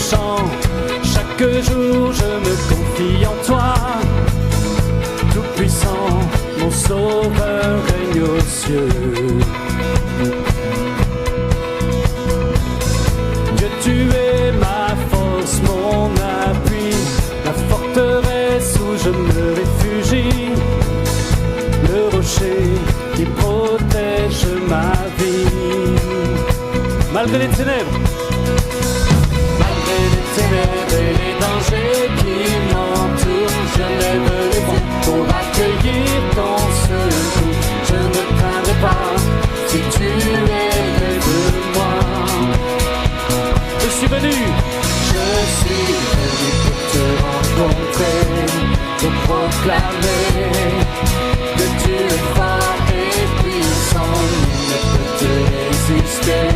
chant. Chaque jour je me confie en toi. Tout-puissant, mon sauveur règne aux cieux. Dieu, tu es ma force, mon appui, la forteresse où je me réfugie, le rocher qui protège ma vie. Malgré les ténèbres, malgré les ténèbres et les dangers qui m'entourent, je lève les bras pour accueillir ton secours. Je ne craindrai pas si tu es près de moi. Je suis venu pour te rencontrer, pour proclamer que tu es fort et puissant, nul ne peut te résister.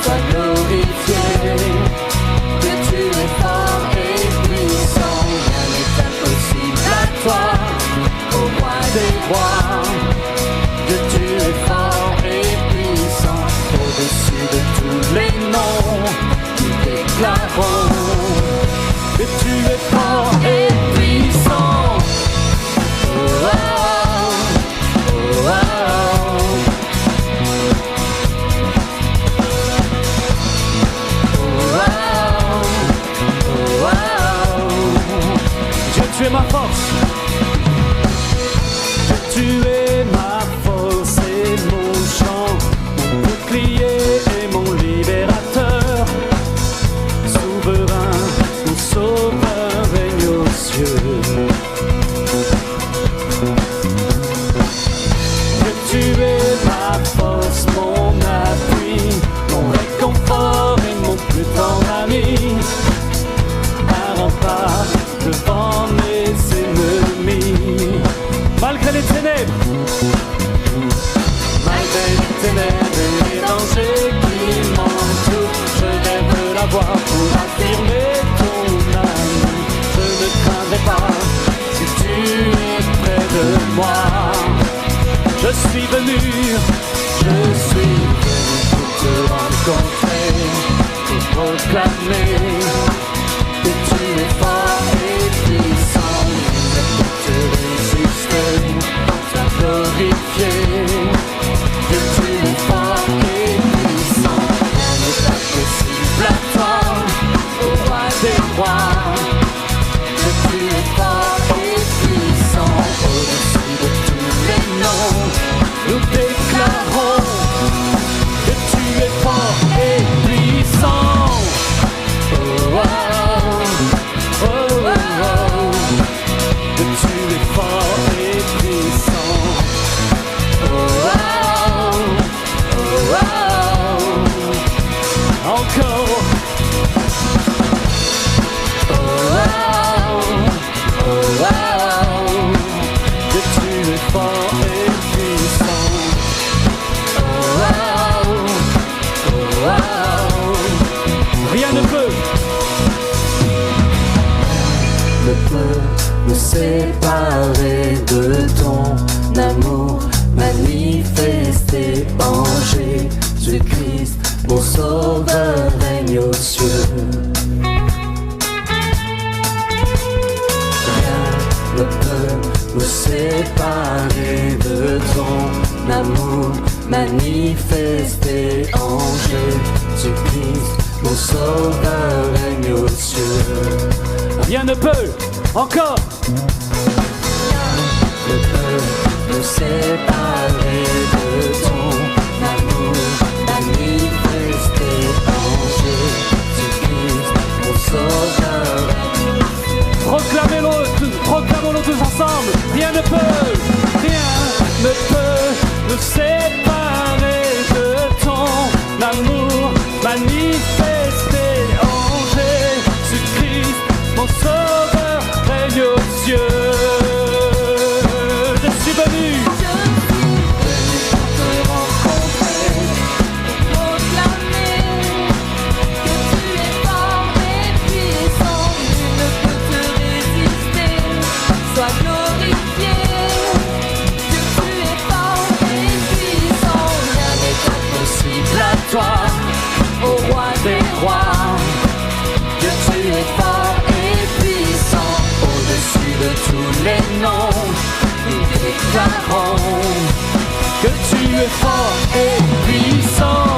Sois glorifié, que tu es fort et puissant, rien n'est impossible à toi, au roi des rois. Que tu es fort et puissant, au-dessus de tous les noms, nous déclarons que tu es fort et puissant. Oh, oh, oh, oh, oh. Dieu, tu es ma force. Dieu, tu es ma force et mon chant, mon bouclier et mon libérateur. Souverain, mon sauveur règne aux cieux. Dieu, tu es ma force, mon appui, mon réconfort et mon plus tendre ami. Un rempart devant mes ennemis. Malgré les ténèbres, malgré les ténèbres et les dangers qui m'entourent, je lève la voix pour affirmer ton amour. Je ne craindrai pas si tu es près de moi. Je suis venu pour te rencontrer, pour proclamer que tu es fort et puissant, nul ne peut te résister. Sois glorifié, que tu es fort et puissant, rien n'est impossible à toi, au roi des rois. Que tu es fort et puissant, au-dessus de tous les noms, nous déclarons que tu es fort et puissant. Oh, oh, oh, oh, oh. Que tu es fort et puissant. Oh, oh, oh, oh. Encore. Oh, oh, oh, oh. Que tu es fort et puissant. Oh, oh, oh, oh. Rien ne peut me séparer de ton amour manifesté en Jésus-Christ. Mon sauveur règne aux cieux. Rien ne peut me séparer de ton amour manifesté en Jésus-Christ. Mon sauveur règne aux cieux. Rien ne peut, encore. Rien ne peut me séparer de ton amour manifesté en Jésus-Christ. Mon sauveur règne aux cieux. Proclamons-le tous ensemble. Rien ne peut me séparer de ton amour manifesté en Jésus-Christ. Mon sauveur règne aux cieux. Je suis venu pour te rencontrer, proclamer que tu es fort et puissant, nul ne peut te résister. Sois glorifié, que tu es fort et puissant. les noms, nous déclarons que tu es fort et puissant.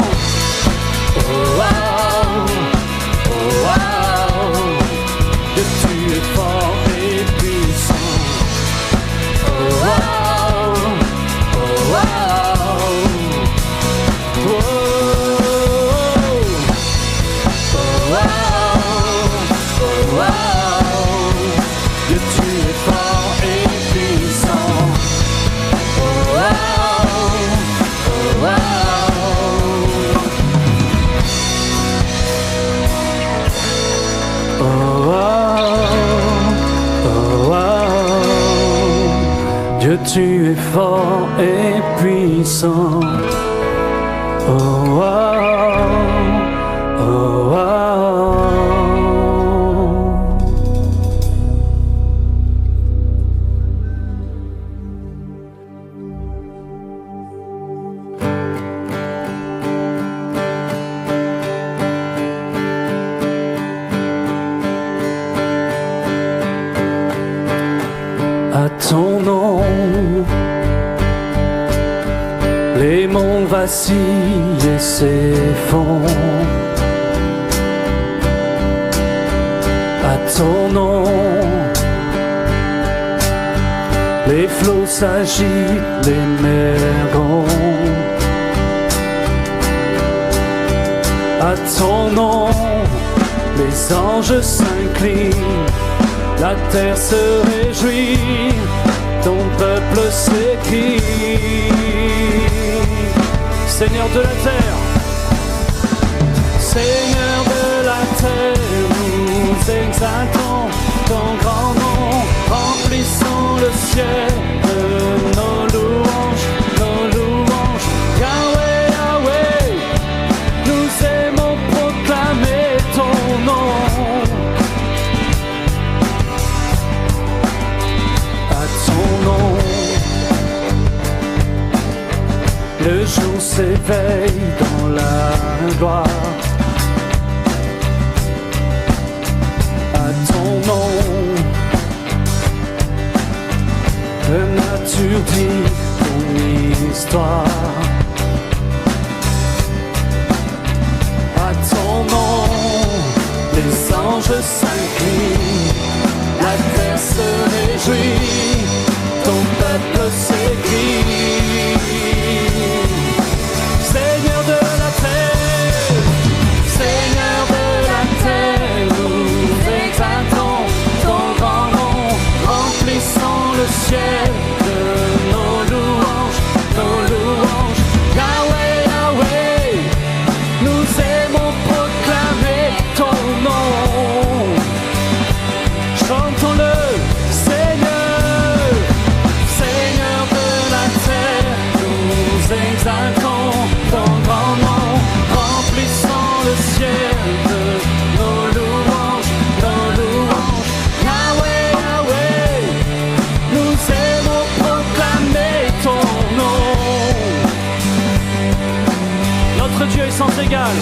Oh wow, oh wow, que tu es fort et puissant. Oh wow, oh wow, oh, oh wow, que tu es fort et puissant. Oh wow, oh wow, oh wow, oh wow, Dieu tu es fort et puissant. Oh wow, oh wow. À ton nom, les monts vacillent et s'effondrent. À ton nom, les flots s'agitent, les mers grondent. À ton nom, les anges s'inclinent. La terre se réjouit, ton peuple s'écrie. Seigneur de la terre, Seigneur de la terre, nous exaltons ton grand nom, remplissons le ciel de nos louanges, Yahweh, Yahweh, nous aimons proclamer ton nom. Le jour s'éveille dans la gloire. À ton nom, la nature dit ton histoire. À ton nom, les anges s'inclinent, la terre se réjouit, ton peuple s'écrie. Seigneur de la terre, Seigneur de la terre, nous exaltons ton grand nom, remplissons le ciel de nos louanges, Yahweh, Yahweh, nous aimons proclamer ton nom. Chantons-le, Seigneur, Seigneur de la terre, nous exaltons ton grand nom, remplissons le ciel de nos louanges, Yahweh, Yahweh, nous aimons proclamer ton nom. Notre Dieu est sans égal,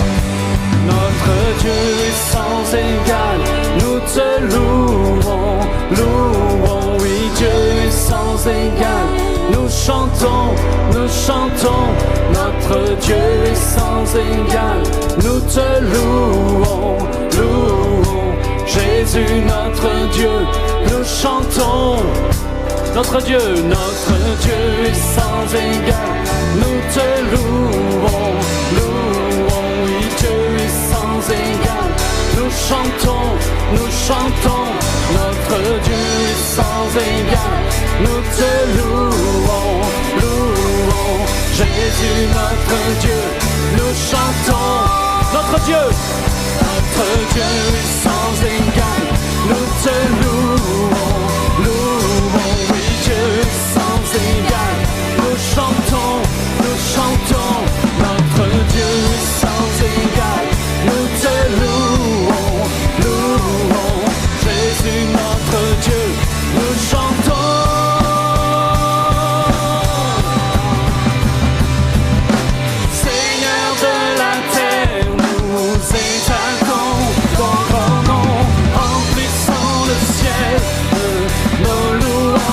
notre Dieu est sans égal, nous te louons, oui Dieu est sans égal, nous chantons, notre Dieu est sans égal, nous te louons, Jésus notre Dieu, nous chantons, notre Dieu est sans égal, nous te louons, oui Dieu est sans égal, nous chantons, notre Dieu est sans égal, nous te louons, Jésus notre Dieu, nous chantons, notre Dieu est sans égal, nous te louons, oui Dieu est sans égal, nous chantons, notre Dieu est sans égal, nous te louons, Jésus notre Dieu, nous chantons. Seigneur de la terre, nous exaltons ton grand nom, remplissons le ciel de nos louanges.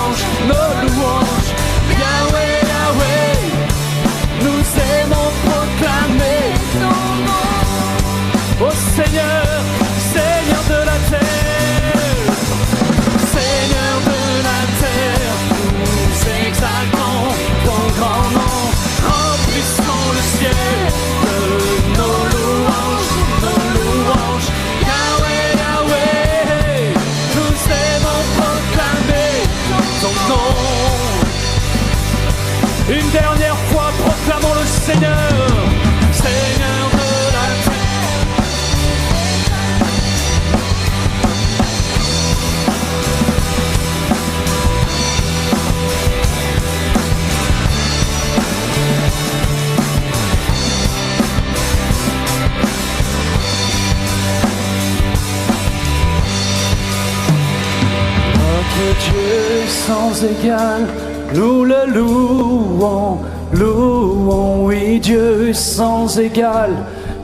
sans égal, nous le louons, louons, oui, Dieu sans égal.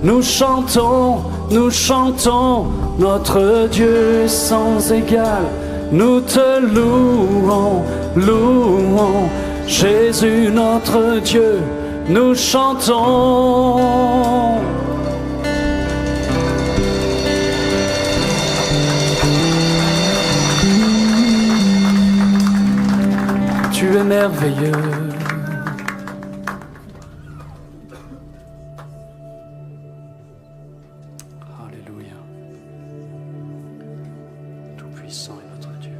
Nous chantons notre Dieu sans égal. Nous te louons, louons, Jésus notre Dieu, nous chantons. Tu es merveilleux. Alléluia. Tout-puissant est notre Dieu.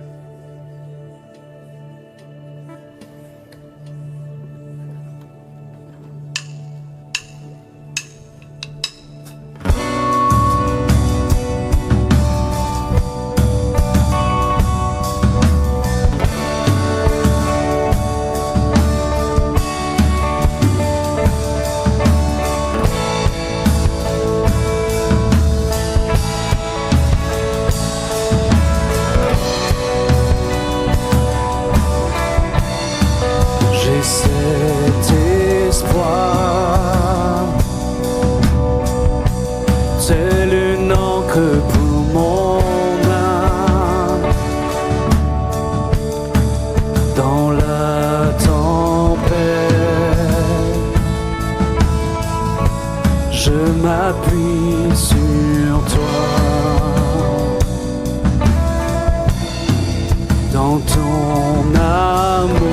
Cet espoir, tel une encre pour mon âme. Dans la tempête, je m'appuie sur toi. Dans ton amour,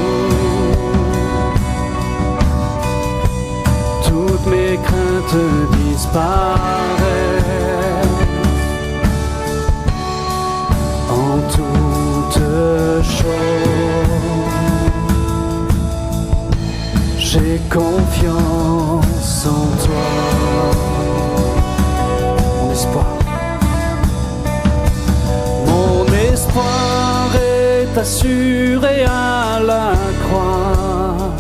mes craintes disparaissent. En toute chose, j'ai confiance en toi. Mon espoir, mon espoir est assuré à la croix.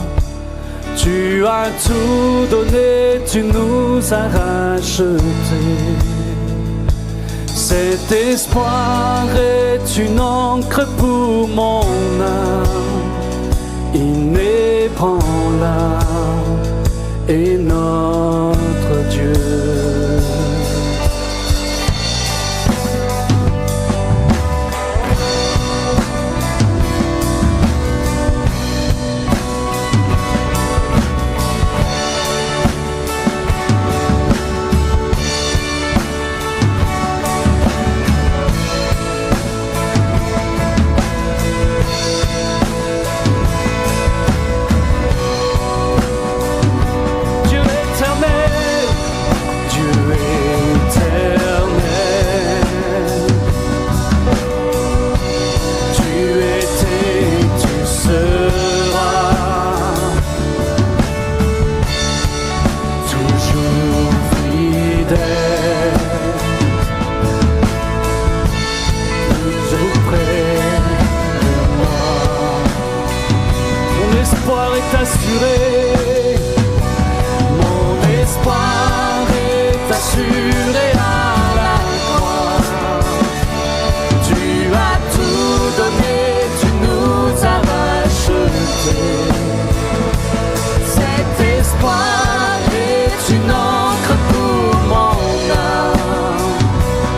Tu as tout donné, tu nous as rachetés. Cet espoir est une encre pour mon âme, inébranlable est notre Dieu. Mon espoir est assuré à la croix. Tu as tout donné, tu nous as rachetés. Cet espoir est une encre pour mon âme,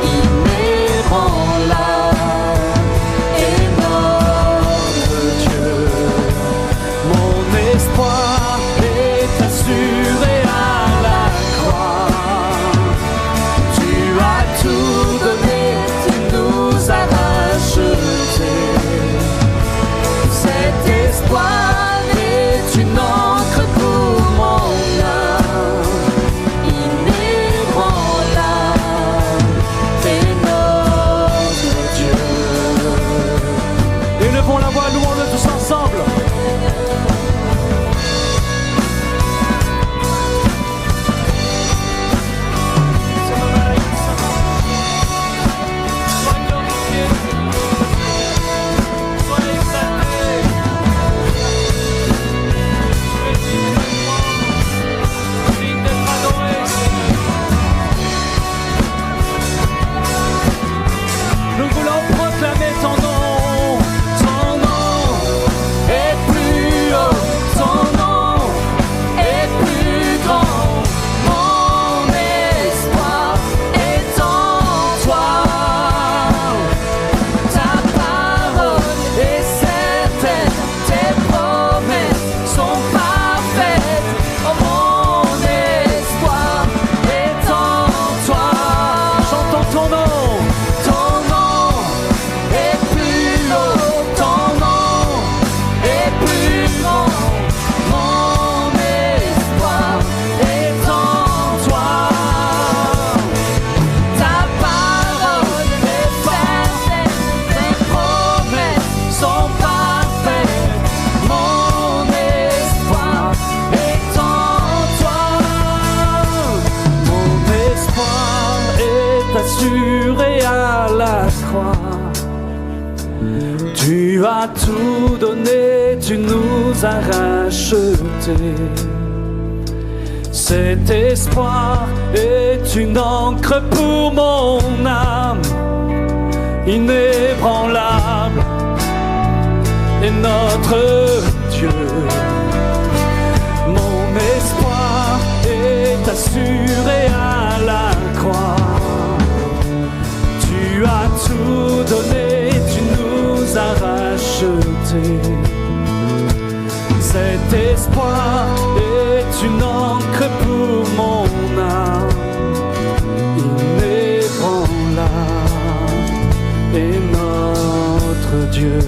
inébranlable est notre Dieu. Mon espoir croix. Tu as tout donné, tu nous as rachetés. Cet espoir est une encre pour mon âme, inébranlable est notre Dieu. Mon espoir est assuré à la croix. Tu as tout donné, tu nous as rachetés. Cet espoir est une encre pour mon âme, inébranlable est notre Dieu.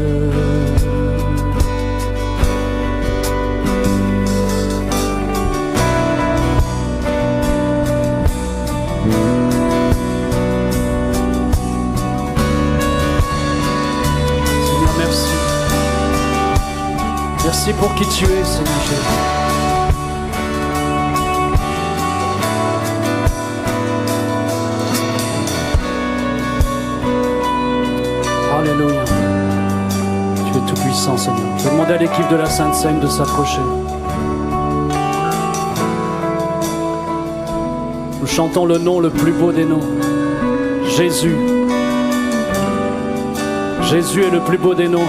Seigneur, merci. Merci pour qui tu es, Seigneur Jésus. Alléluia. Tu es tout puissant, Seigneur. Je vais demander à l'équipe de la Sainte Seine de s'approcher. Nous chantons le nom le plus beau des noms. Jésus. Jésus est le plus beau des noms.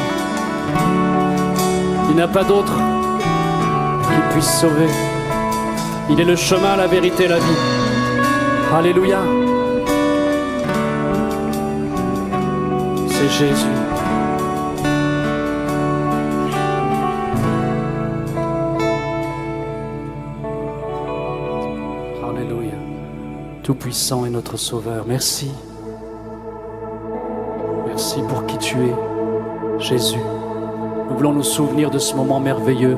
Il n'y a pas d'autre qui puisse sauver. Il est le chemin, la vérité, la vie. Alléluia. C'est Jésus. Alléluia. Tout-puissant est notre Sauveur. Merci. Merci pour qui tu es, Jésus. Nous voulons nous souvenir de ce moment merveilleux.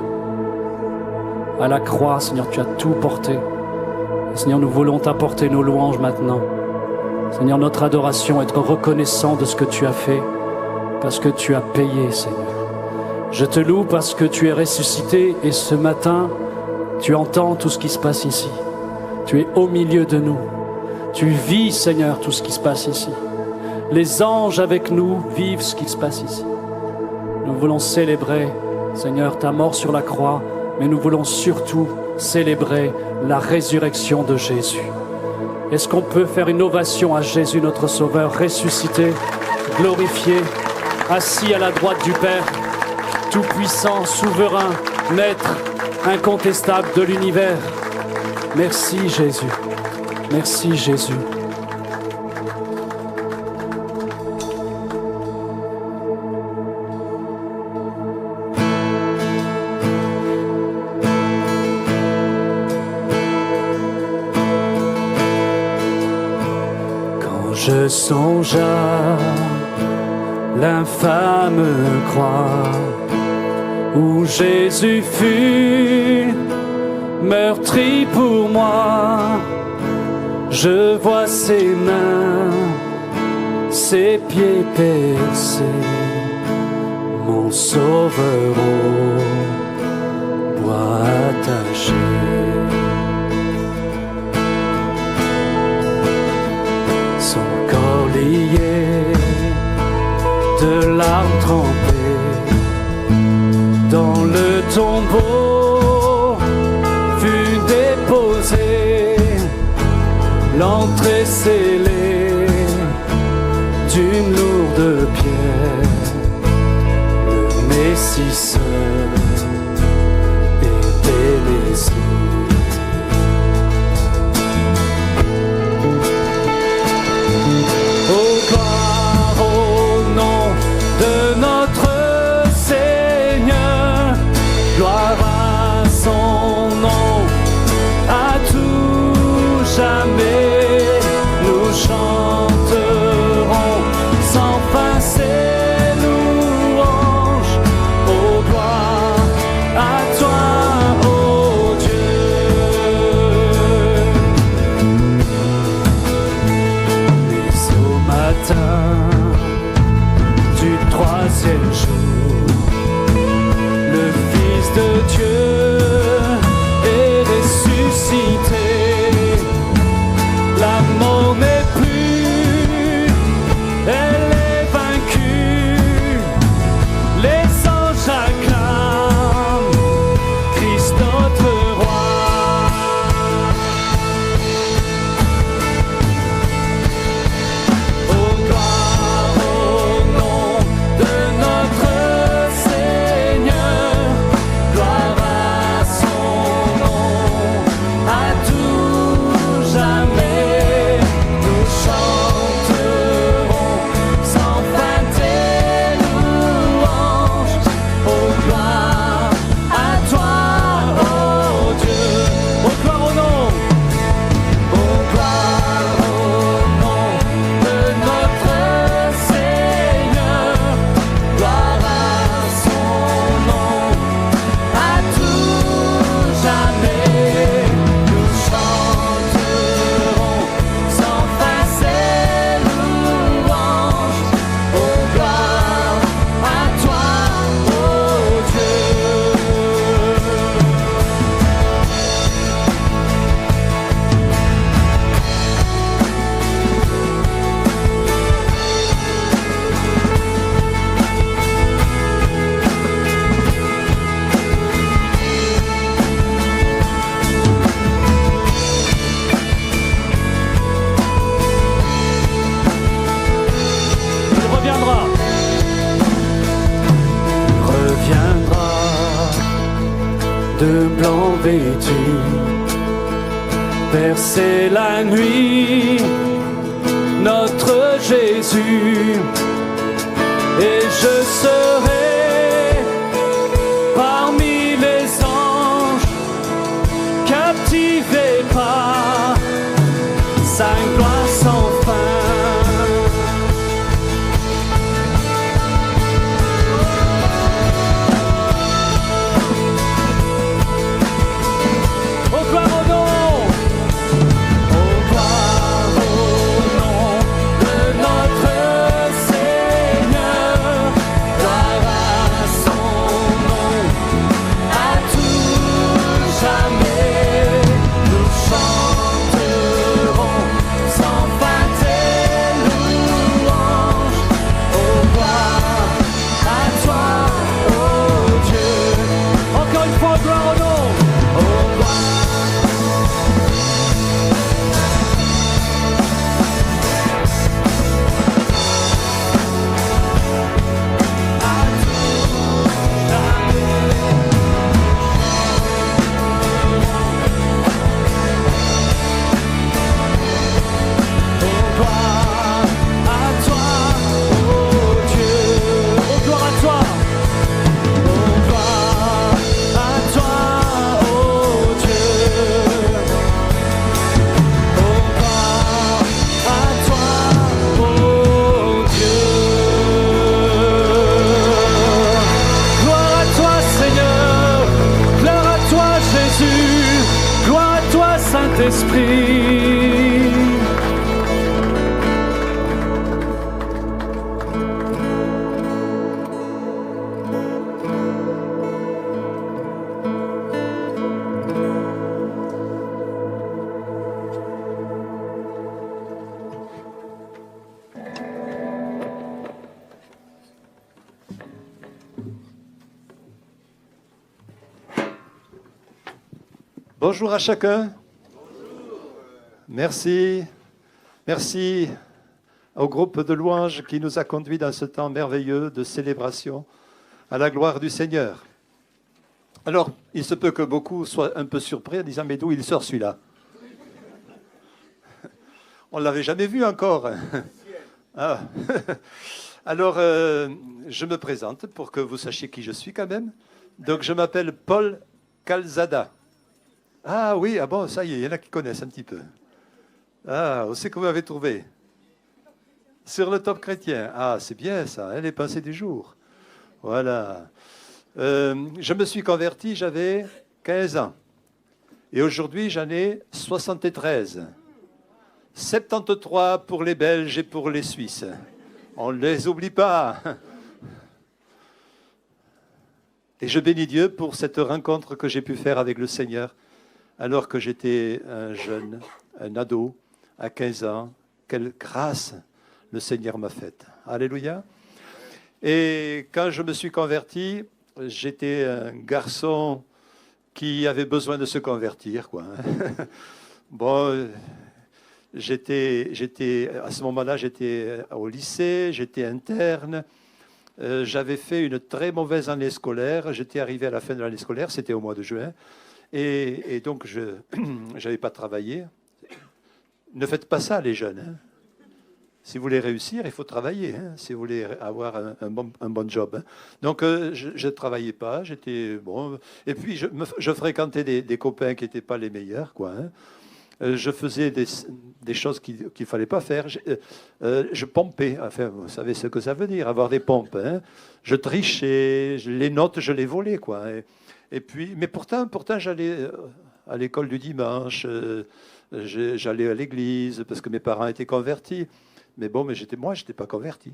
À la croix, Seigneur, tu as tout porté. Seigneur, nous voulons t'apporter nos louanges maintenant. Seigneur, notre adoration, être reconnaissant de ce que tu as fait, parce que tu as payé, Seigneur. Je te loue parce que tu es ressuscité et ce matin, tu entends tout ce qui se passe ici. Tu es au milieu de nous. Tu vis, Seigneur, tout ce qui se passe ici. Les anges avec nous vivent ce qui se passe ici. Nous voulons célébrer, Seigneur, ta mort sur la croix, mais nous voulons surtout célébrer la résurrection de Jésus. Est-ce qu'on peut faire une ovation à Jésus, notre Sauveur, ressuscité, glorifié, assis à la droite du Père, tout-puissant, souverain, maître, incontestable de l'univers. Merci Jésus. Merci Jésus. Je songe à l'infâme croix où Jésus fut meurtri pour moi. Je vois ses mains, ses pieds percés, mon Sauveur au bois attaché. Lié de larmes trempées dans le tombeau fut déposé, l'entrée scellée d'une lourde pierre. Le Messie seul était laissé. La mort n'est plus, elle est reviendra. Reviendra de blanc vêtu, percer la nuit, notre Jésus, et je serai parmi les anges, captivé par sa gloire sans fin. Saint-Esprit. Bonjour à chacun. Merci. Merci au groupe de louanges qui nous a conduits dans ce temps merveilleux de célébration à la gloire du Seigneur. Alors, il se peut que beaucoup soient un peu surpris en disant « Mais d'où il sort celui-là » On ne l'avait jamais vu encore. Ah. Alors, je me présente pour que vous sachiez qui je suis quand même. Donc, je m'appelle Paul Calzada. Ah oui, ah bon, ça y est, il y en a qui connaissent un petit peu. Ah, où c'est que vous m'avez trouvé? Sur le Top Chrétien. Ah, c'est bien ça, hein, les pensées du jour. Voilà. Je me suis converti, j'avais 15 ans. Et aujourd'hui, j'en ai 73. 73 pour les Belges et pour les Suisses. On ne les oublie pas. Et je bénis Dieu pour cette rencontre que j'ai pu faire avec le Seigneur alors que j'étais un jeune, un ado, à 15 ans. Quelle grâce le Seigneur m'a faite. Alléluia. Et quand je me suis converti, j'étais un garçon qui avait besoin de se convertir, quoi. Bon, à ce moment-là, j'étais au lycée, j'étais interne. J'avais fait une très mauvaise année scolaire. J'étais arrivé à la fin de l'année scolaire, c'était au mois de juin. Et donc, je n'avais pas travaillé. Ne faites pas ça, les jeunes. Hein. Si vous voulez réussir, il faut travailler. Hein, si vous voulez avoir un bon job. Hein. Donc, je ne travaillais pas. J'étais bon. Et puis, je fréquentais des copains qui n'étaient pas les meilleurs, quoi. Hein. Je faisais des choses qu'il ne fallait pas faire. Je pompais. Enfin, vous savez ce que ça veut dire, avoir des pompes. Hein. Je trichais. Les notes, je les volais, quoi. Et puis, mais pourtant, j'allais à l'école du dimanche. J'allais à l'église parce que mes parents étaient convertis. Mais bon, mais moi, je n'étais pas converti.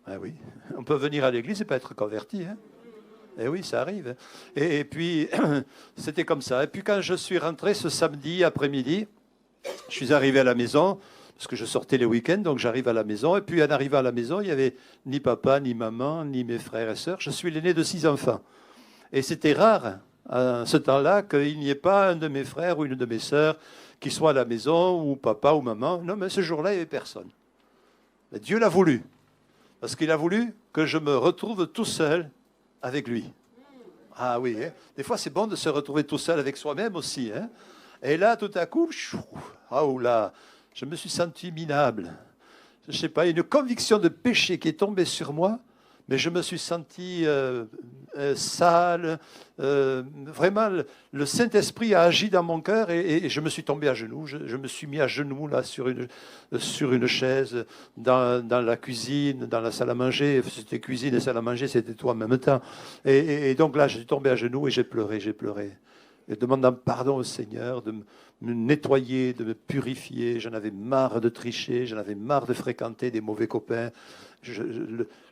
Ah oui, on peut venir à l'église et pas être converti. Hein. Et oui, ça arrive. Et puis, c'était comme ça. Et puis, quand je suis rentré ce samedi après-midi, je suis arrivé à la maison, parce que je sortais les week-ends, donc j'arrive à la maison. Et puis, en arrivant à la maison, il n'y avait ni papa, ni maman, ni mes frères et sœurs. Je suis l'aîné de 6 enfants. Et c'était rare, à ce temps-là, qu'il n'y ait pas un de mes frères ou une de mes sœurs qui soit à la maison, ou papa ou maman. Non, mais ce jour-là, il n'y avait personne. Mais Dieu l'a voulu. Parce qu'il a voulu que je me retrouve tout seul avec lui. Ah oui, hein. Des fois c'est bon de se retrouver tout seul avec soi-même aussi. Hein. Et là, tout à coup, là, je me suis senti minable. Je ne sais pas, une conviction de péché qui est tombée sur moi, mais je me suis senti sale. Vraiment, le Saint-Esprit a agi dans mon cœur et je me suis tombé à genoux. Je me suis mis à genoux là sur une chaise dans la cuisine, dans la salle à manger. C'était cuisine et salle à manger, c'était tout en même temps. Et donc là, je suis tombé à genoux et j'ai pleuré. Et demandant pardon au Seigneur de me nettoyer, de me purifier. J'en avais marre de tricher, j'en avais marre de fréquenter des mauvais copains.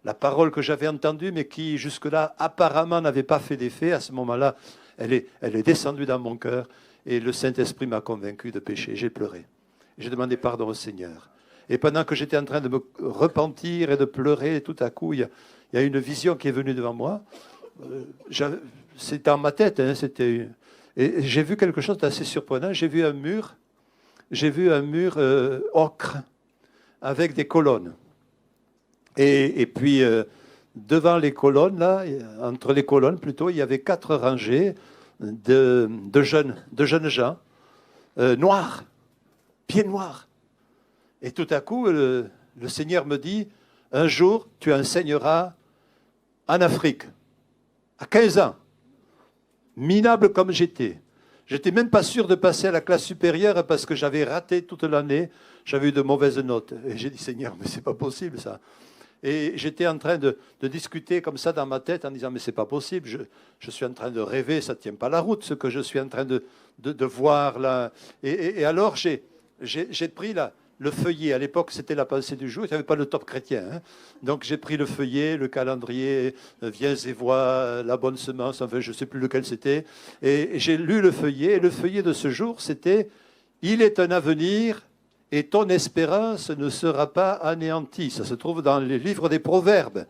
La parole que j'avais entendue, mais qui jusque-là apparemment n'avait pas fait d'effet, à ce moment-là, elle est descendue dans mon cœur et le Saint-Esprit m'a convaincu de pécher. J'ai pleuré. J'ai demandé pardon au Seigneur. Et pendant que j'étais en train de me repentir et de pleurer, tout à coup, il y a une vision qui est venue devant moi. C'était dans ma tête, hein, et j'ai vu quelque chose d'assez surprenant. J'ai vu un mur ocre avec des colonnes. Et puis, devant les colonnes, là, entre les colonnes plutôt, il y avait 4 rangées de jeunes gens, noirs, pieds noirs. Et tout à coup, le Seigneur me dit, un jour, tu enseigneras en Afrique, à 15 ans. Minable comme j'étais. J'étais même pas sûr de passer à la classe supérieure parce que j'avais raté toute l'année. J'avais eu de mauvaises notes. Et j'ai dit, Seigneur, mais c'est pas possible ça. Et j'étais en train de discuter comme ça dans ma tête en disant, mais c'est pas possible. Je suis en train de rêver, ça tient pas la route ce que je suis en train de voir là. Et alors j'ai pris le feuillet. À l'époque, c'était la pensée du jour. Il n'y avait pas le top chrétien. Hein. Donc, j'ai pris le feuillet, le calendrier, viens et vois, la bonne semence. Enfin, je ne sais plus lequel c'était. Et j'ai lu le feuillet. Et le feuillet de ce jour, c'était « Il est un avenir et ton espérance ne sera pas anéantie ». Ça se trouve dans les livres des Proverbes.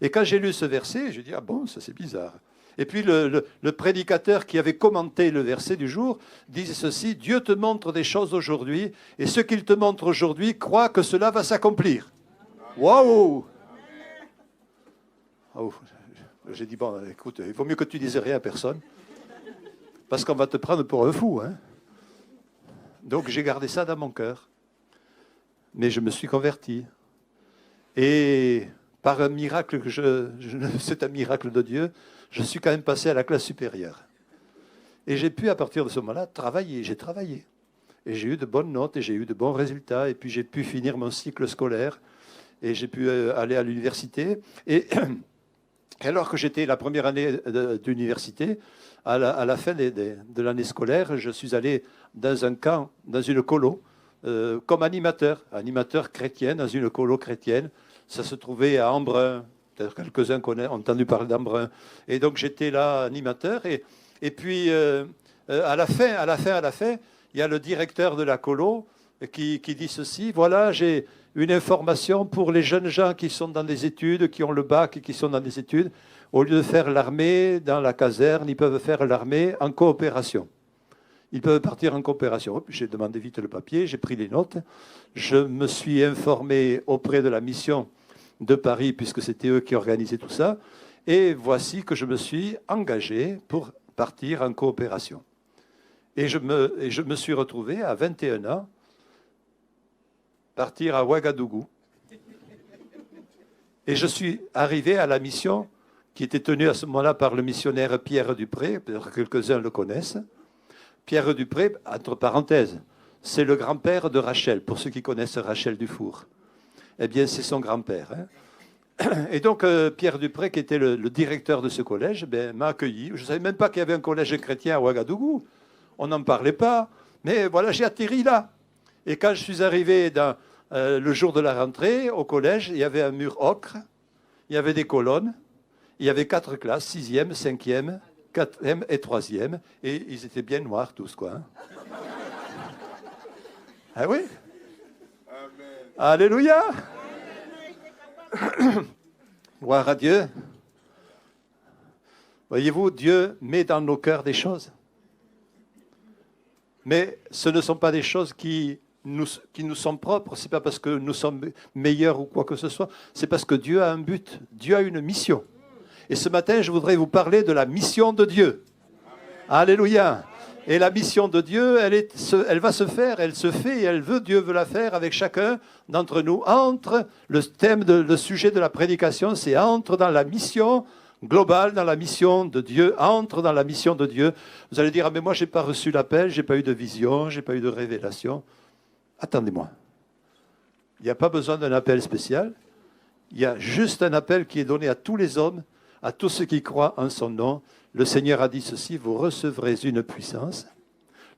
Et quand j'ai lu ce verset, j'ai dit « Ah bon, ça c'est bizarre ». Et puis le prédicateur qui avait commenté le verset du jour disait ceci, Dieu te montre des choses aujourd'hui, et ce qu'il te montre aujourd'hui, crois que cela va s'accomplir. Waouh! Oh, j'ai dit, bon, écoute, il vaut mieux que tu dises rien à personne, parce qu'on va te prendre pour un fou. Hein. Donc j'ai gardé ça dans mon cœur. Mais je me suis converti. Et par un miracle, c'est un miracle de Dieu, je suis quand même passé à la classe supérieure. Et j'ai pu, à partir de ce moment-là, travailler. J'ai travaillé. Et j'ai eu de bonnes notes et j'ai eu de bons résultats. Et puis j'ai pu finir mon cycle scolaire. Et j'ai pu aller à l'université. Et alors que j'étais la première année d'université, à la fin de l'année scolaire, je suis allé dans un camp, dans une colo, comme animateur chrétien, dans une colo chrétienne. Ça se trouvait à Embrun. Peut-être quelques-uns ont entendu parler d'Embrun. Et donc j'étais là animateur. Et puis à la fin, il y a le directeur de la colo qui dit ceci. Voilà, j'ai une information pour les jeunes gens qui sont dans des études, qui ont le bac et qui sont dans des études. Au lieu de faire l'armée dans la caserne, ils peuvent faire l'armée en coopération. Ils peuvent partir en coopération. J'ai demandé vite le papier, j'ai pris les notes. Je me suis informé auprès de la mission de Paris, puisque c'était eux qui organisaient tout ça. Et voici que je me suis engagé pour partir en coopération. Et je me suis retrouvé à 21 ans, partir à Ouagadougou. Et je suis arrivé à la mission qui était tenue à ce moment-là par le missionnaire Pierre Dupré, peut-être quelques-uns le connaissent. Pierre Dupré, entre parenthèses, c'est le grand-père de Rachel, pour ceux qui connaissent Rachel Dufour. Eh bien, c'est son grand-père. Hein. Et donc, Pierre Dupré, qui était le directeur de ce collège, m'a accueilli. Je ne savais même pas qu'il y avait un collège chrétien à Ouagadougou. On n'en parlait pas. Mais voilà, j'ai atterri là. Et quand je suis arrivé dans, le jour de la rentrée, au collège, il y avait un mur ocre, il y avait des colonnes, il y avait 4 classes, 6e, 5e, 4e et 3e. Et ils étaient bien noirs tous, quoi. Hein. Ah oui? Amen. Alléluia! Gloire à Dieu. Voyez-vous, Dieu met dans nos cœurs des choses. Mais ce ne sont pas des choses qui qui nous sont propres, ce n'est pas parce que nous sommes meilleurs ou quoi que ce soit, c'est parce que Dieu a un but, Dieu a une mission. Et ce matin, je voudrais vous parler de la mission de Dieu. Alléluia. Et la mission de Dieu, elle va se faire, elle se fait et Dieu veut la faire avec chacun d'entre nous. Le sujet de la prédication, c'est entre dans la mission globale, dans la mission de Dieu, entre dans la mission de Dieu. Vous allez dire, ah mais moi je n'ai pas reçu l'appel, je n'ai pas eu de vision, je n'ai pas eu de révélation. Attendez-moi. Il n'y a pas besoin d'un appel spécial. Il y a juste un appel qui est donné à tous les hommes, à tous ceux qui croient en son nom. Le Seigneur a dit ceci, vous recevrez une puissance,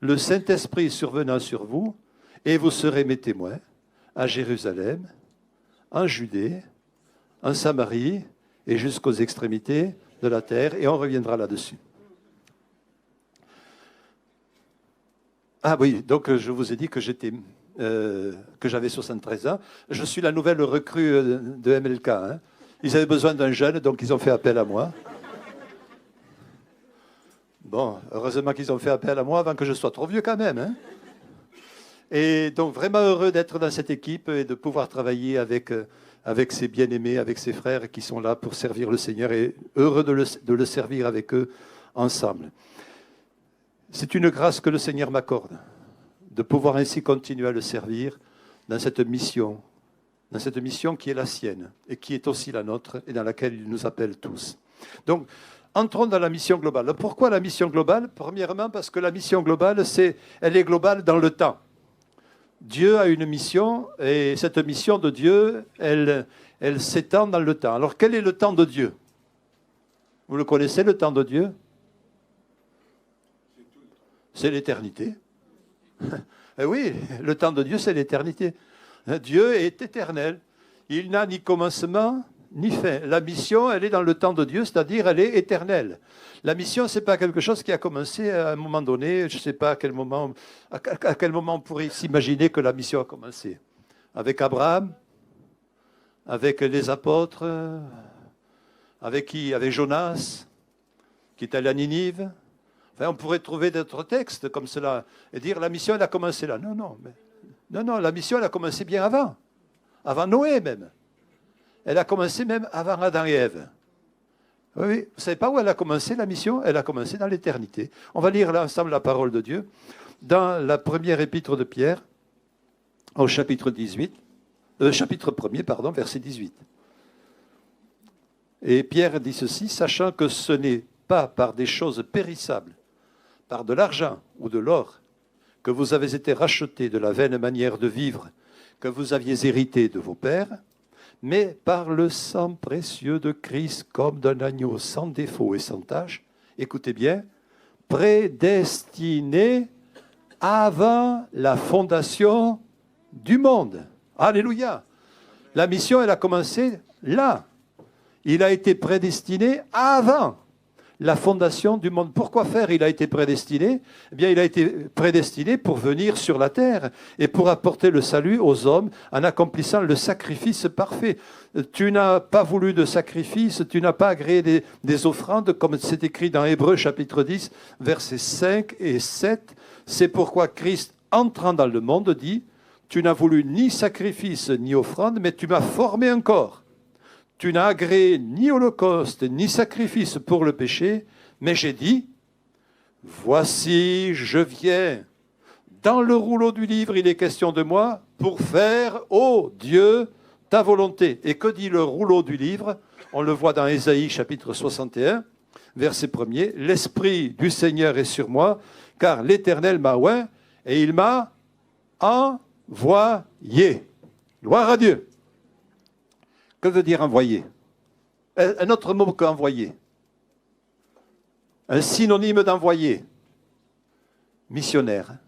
le Saint-Esprit survenant sur vous, et vous serez mes témoins à Jérusalem, en Judée, en Samarie, et jusqu'aux extrémités de la terre, et on reviendra là-dessus. Ah oui, donc je vous ai dit que j'avais 73 ans. Je suis la nouvelle recrue de MLK. Hein. Ils avaient besoin d'un jeune, donc ils ont fait appel à moi. Bon, heureusement qu'ils ont fait appel à moi avant que je sois trop vieux quand même. Hein. Et donc vraiment heureux d'être dans cette équipe et de pouvoir travailler avec ses bien-aimés, avec ses frères qui sont là pour servir le Seigneur et heureux de le servir avec eux ensemble. C'est une grâce que le Seigneur m'accorde, de pouvoir ainsi continuer à le servir dans cette mission qui est la sienne et qui est aussi la nôtre et dans laquelle il nous appelle tous. Donc, entrons dans la mission globale. Pourquoi la mission globale? Premièrement, parce que la mission globale, elle est globale dans le temps. Dieu a une mission et cette mission de Dieu, elle s'étend dans le temps. Alors, quel est le temps de Dieu? Vous le connaissez, le temps de Dieu? C'est l'éternité. Eh oui, le temps de Dieu, c'est l'éternité. Dieu est éternel. Il n'a ni commencement ni fin. La mission, elle est dans le temps de Dieu, c'est-à-dire elle est éternelle. La mission, ce n'est pas quelque chose qui a commencé à un moment donné. Je ne sais pas à quel moment on pourrait s'imaginer que la mission a commencé. Avec Abraham, avec les apôtres, avec qui? Avec Jonas, qui est allé à Ninive. Enfin, on pourrait trouver d'autres textes comme cela et dire la mission, elle a commencé là. Non, la mission, elle a commencé bien avant Noé même. Elle a commencé même avant Adam et Ève. Oui, vous ne savez pas où elle a commencé la mission? Elle a commencé dans l'éternité. On va lire là ensemble la parole de Dieu dans la première épître de Pierre, au chapitre 1er, verset 18. Et Pierre dit ceci, sachant que ce n'est pas par des choses périssables, par de l'argent ou de l'or, que vous avez été rachetés de la vaine manière de vivre que vous aviez hérité de vos pères, mais par le sang précieux de Christ, comme d'un agneau sans défaut et sans tache, écoutez bien, prédestiné avant la fondation du monde. Alléluia. La mission, elle a commencé là. Il a été prédestiné avant la fondation du monde. Pourquoi faire? Il a été prédestiné. Eh bien, il a été prédestiné pour venir sur la terre et pour apporter le salut aux hommes en accomplissant le sacrifice parfait. Tu n'as pas voulu de sacrifice, tu n'as pas agréé des offrandes, comme c'est écrit dans Hébreux chapitre 10, versets 5 et 7. C'est pourquoi Christ, entrant dans le monde, dit, tu n'as voulu ni sacrifice ni offrande, mais tu m'as formé un corps. Tu n'as agréé ni holocauste, ni sacrifice pour le péché, mais j'ai dit, voici, je viens. Dans le rouleau du livre, il est question de moi pour faire, ô Dieu, ta volonté. Et que dit le rouleau du livre? On le voit dans Ésaïe chapitre 61, verset 1er. L'Esprit du Seigneur est sur moi, car l'Éternel m'a oint et il m'a envoyé. Gloire à Dieu. Que veut dire envoyer? Un autre mot qu'envoyer. Un synonyme d'envoyer. Missionnaire.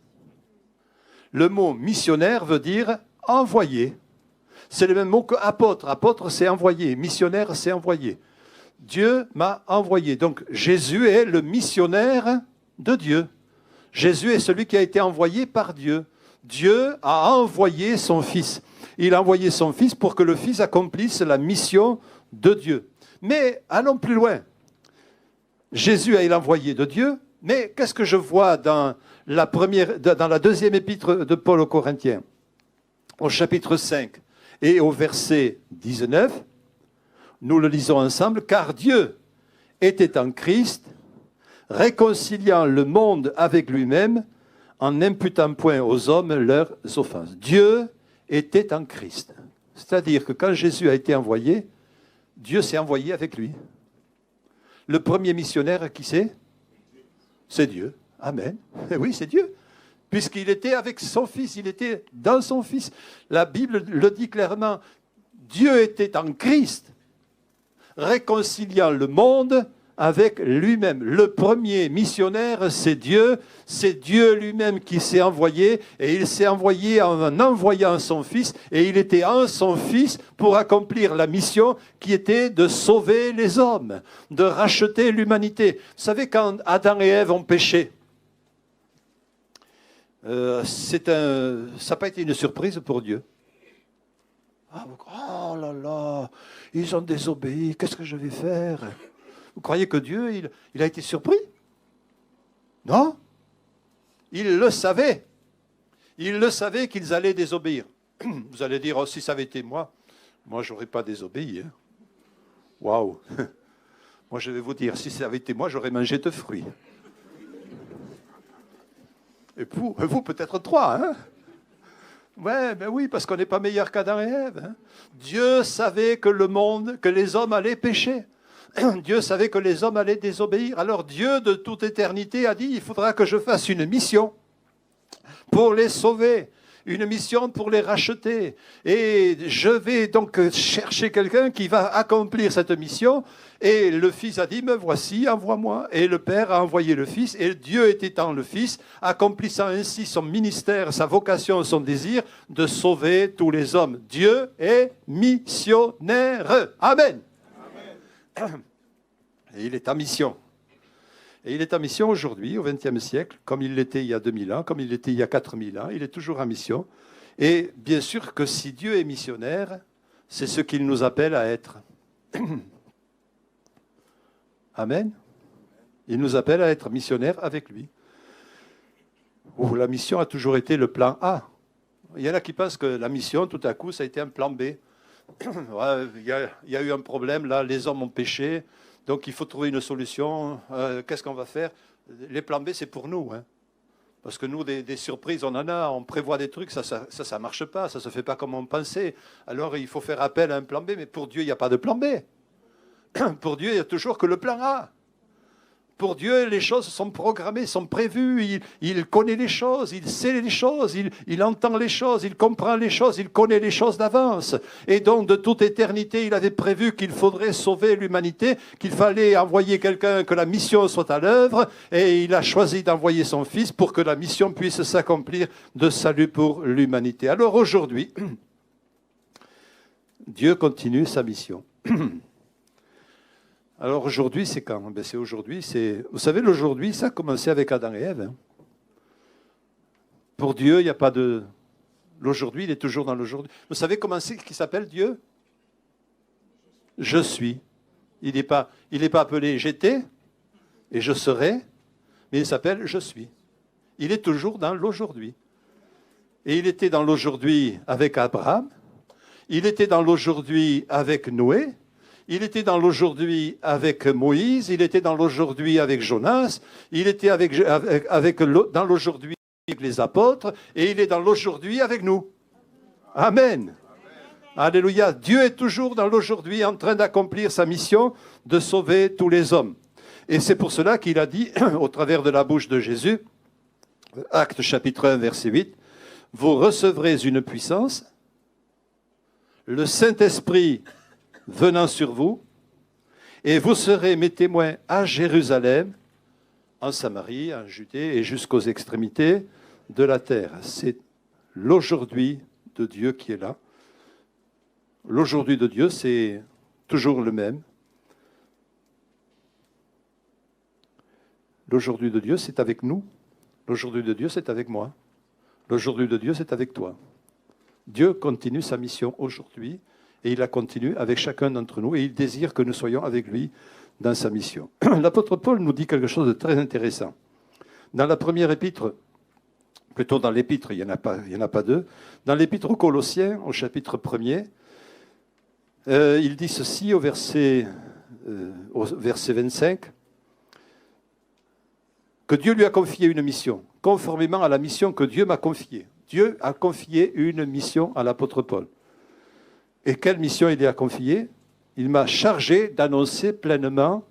Le mot missionnaire veut dire envoyer. C'est le même mot que apôtre. Apôtre, c'est envoyer. Missionnaire, c'est envoyer. Dieu m'a envoyé. Donc Jésus est le missionnaire de Dieu. Jésus est celui qui a été envoyé par Dieu. Dieu a envoyé son Fils. Il a envoyé son Fils pour que le Fils accomplisse la mission de Dieu. Mais allons plus loin. Jésus est l'envoyé de Dieu, mais qu'est-ce que je vois dans dans la deuxième épître de Paul aux Corinthiens, au chapitre 5 et au verset 19, nous le lisons ensemble, car Dieu était en Christ, réconciliant le monde avec lui-même, en n'imputant point aux hommes leurs offenses. Dieu était en Christ. C'est-à-dire que quand Jésus a été envoyé, Dieu s'est envoyé avec lui. Le premier missionnaire, qui c'est? C'est Dieu. Amen. Oui, c'est Dieu. Puisqu'il était avec son Fils, il était dans son Fils. La Bible le dit clairement. Dieu était en Christ, réconciliant le monde avec lui-même. Le premier missionnaire, c'est Dieu lui-même qui s'est envoyé, et il s'est envoyé en envoyant son Fils, et il était en son Fils pour accomplir la mission qui était de sauver les hommes, de racheter l'humanité. Vous savez, quand Adam et Ève ont péché, ça n'a pas été une surprise pour Dieu. Oh là là, ils ont désobéi, qu'est-ce que je vais faire? Vous croyez que Dieu, il a été surpris? Non. Il le savait. Il le savait qu'ils allaient désobéir. Vous allez dire, oh, si ça avait été moi je n'aurais pas désobéi. Hein. Waouh. Moi, je vais vous dire, si ça avait été moi, j'aurais mangé de fruits. Et vous peut-être 3, hein? Ouais, ben oui, parce qu'on n'est pas meilleur qu'Adam et Ève. Hein. Dieu savait que les hommes allaient pécher. Dieu savait que les hommes allaient désobéir. Alors Dieu, de toute éternité, a dit, il faudra que je fasse une mission pour les sauver, une mission pour les racheter. Et je vais donc chercher quelqu'un qui va accomplir cette mission. Et le Fils a dit, me voici, envoie-moi. Et le Père a envoyé le Fils. Et Dieu étant le Fils, accomplissant ainsi son ministère, sa vocation, son désir de sauver tous les hommes. Dieu est missionnaire. Amen. Et il est en mission. Et il est en mission aujourd'hui, au XXe siècle, comme il l'était il y a 2000 ans, comme il l'était il y a 4000 ans. Il est toujours en mission. Et bien sûr que si Dieu est missionnaire, c'est ce qu'il nous appelle à être. Amen. Il nous appelle à être missionnaires avec lui. La mission a toujours été le plan A. Il y en a qui pensent que la mission, tout à coup, ça a été un plan B. Il y a eu un problème, là, les hommes ont péché, donc il faut trouver une solution. Qu'est-ce qu'on va faire? Les plans B, c'est pour nous. Hein. Parce que nous, des surprises, on en a, on prévoit des trucs, ça ne marche pas, ça ne se fait pas comme on pensait. Alors il faut faire appel à un plan B, mais pour Dieu, il n'y a pas de plan B. Pour Dieu, il n'y a toujours que le plan A. Pour Dieu, les choses sont programmées, sont prévues. Il connaît les choses, il sait les choses, il entend les choses, il comprend les choses, il connaît les choses d'avance. Et donc, de toute éternité, il avait prévu qu'il faudrait sauver l'humanité, qu'il fallait envoyer quelqu'un, que la mission soit à l'œuvre. Et il a choisi d'envoyer son Fils pour que la mission puisse s'accomplir de salut pour l'humanité. Alors aujourd'hui, Dieu continue sa mission. Alors aujourd'hui, c'est quand? C'est aujourd'hui. Vous savez, l'aujourd'hui, ça a commencé avec Adam et Ève. Hein. Pour Dieu, il n'y a pas de... L'aujourd'hui, il est toujours dans l'aujourd'hui. Vous savez comment c'est qu'il s'appelle Dieu? Je suis. Il n'est pas appelé j'étais et je serai, mais il s'appelle je suis. Il est toujours dans l'aujourd'hui. Et il était dans l'aujourd'hui avec Abraham. Il était dans l'aujourd'hui avec Noé. Il était dans l'aujourd'hui avec Moïse, il était dans l'aujourd'hui avec Jonas, il était dans l'aujourd'hui avec les apôtres, et il est dans l'aujourd'hui avec nous. Amen. Alléluia. Dieu est toujours dans l'aujourd'hui en train d'accomplir sa mission de sauver tous les hommes. Et c'est pour cela qu'il a dit, au travers de la bouche de Jésus, Actes chapitre 1, verset 8, « Vous recevrez une puissance, le Saint-Esprit venant sur vous, et vous serez mes témoins à Jérusalem, en Samarie, en Judée et jusqu'aux extrémités de la terre. » C'est l'aujourd'hui de Dieu qui est là. L'aujourd'hui de Dieu, c'est toujours le même. L'aujourd'hui de Dieu, c'est avec nous. L'aujourd'hui de Dieu, c'est avec moi. L'aujourd'hui de Dieu, c'est avec toi. Dieu continue sa mission aujourd'hui. Et il la continue avec chacun d'entre nous. Et il désire que nous soyons avec lui dans sa mission. L'apôtre Paul nous dit quelque chose de très intéressant. Dans la première épître plutôt dans l'épître, il n'y en a pas deux. Dans l'épître aux Colossiens, au chapitre 1er, il dit ceci au verset 25, que Dieu lui a confié une mission, conformément à la mission que Dieu m'a confiée. Dieu a confié une mission à l'apôtre Paul. Et quelle mission il lui a confiée? Il m'a chargé d'annoncer pleinement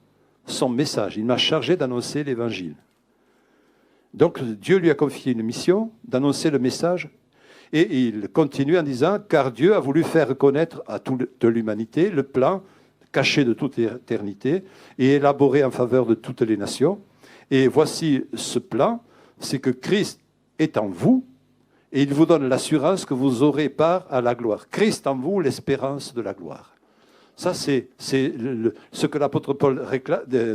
son message. Il m'a chargé d'annoncer l'évangile. Donc Dieu lui a confié une mission d'annoncer le message. Et il continue en disant, car Dieu a voulu faire connaître à toute l'humanité le plan caché de toute éternité et élaboré en faveur de toutes les nations. Et voici ce plan, c'est que Christ est en vous et il vous donne l'assurance que vous aurez part à la gloire. Christ en vous, l'espérance de la gloire. Ça, c'est ce que l'apôtre Paul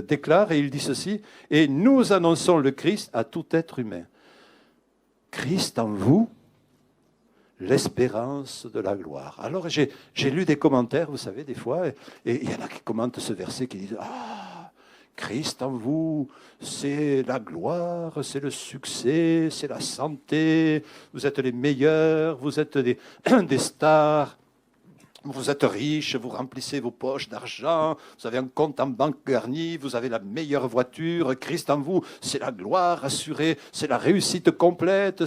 déclare, et il dit ceci, « Et nous annonçons le Christ à tout être humain. » Christ en vous, l'espérance de la gloire. Alors, j'ai lu des commentaires, vous savez, des fois, et il y en a qui commentent ce verset, qui disent « Ah, Christ en vous, c'est la gloire, c'est le succès, c'est la santé, vous êtes les meilleurs, vous êtes des stars. » Vous êtes riche, vous remplissez vos poches d'argent, vous avez un compte en banque garni, vous avez la meilleure voiture, Christ en vous, c'est la gloire assurée, c'est la réussite complète,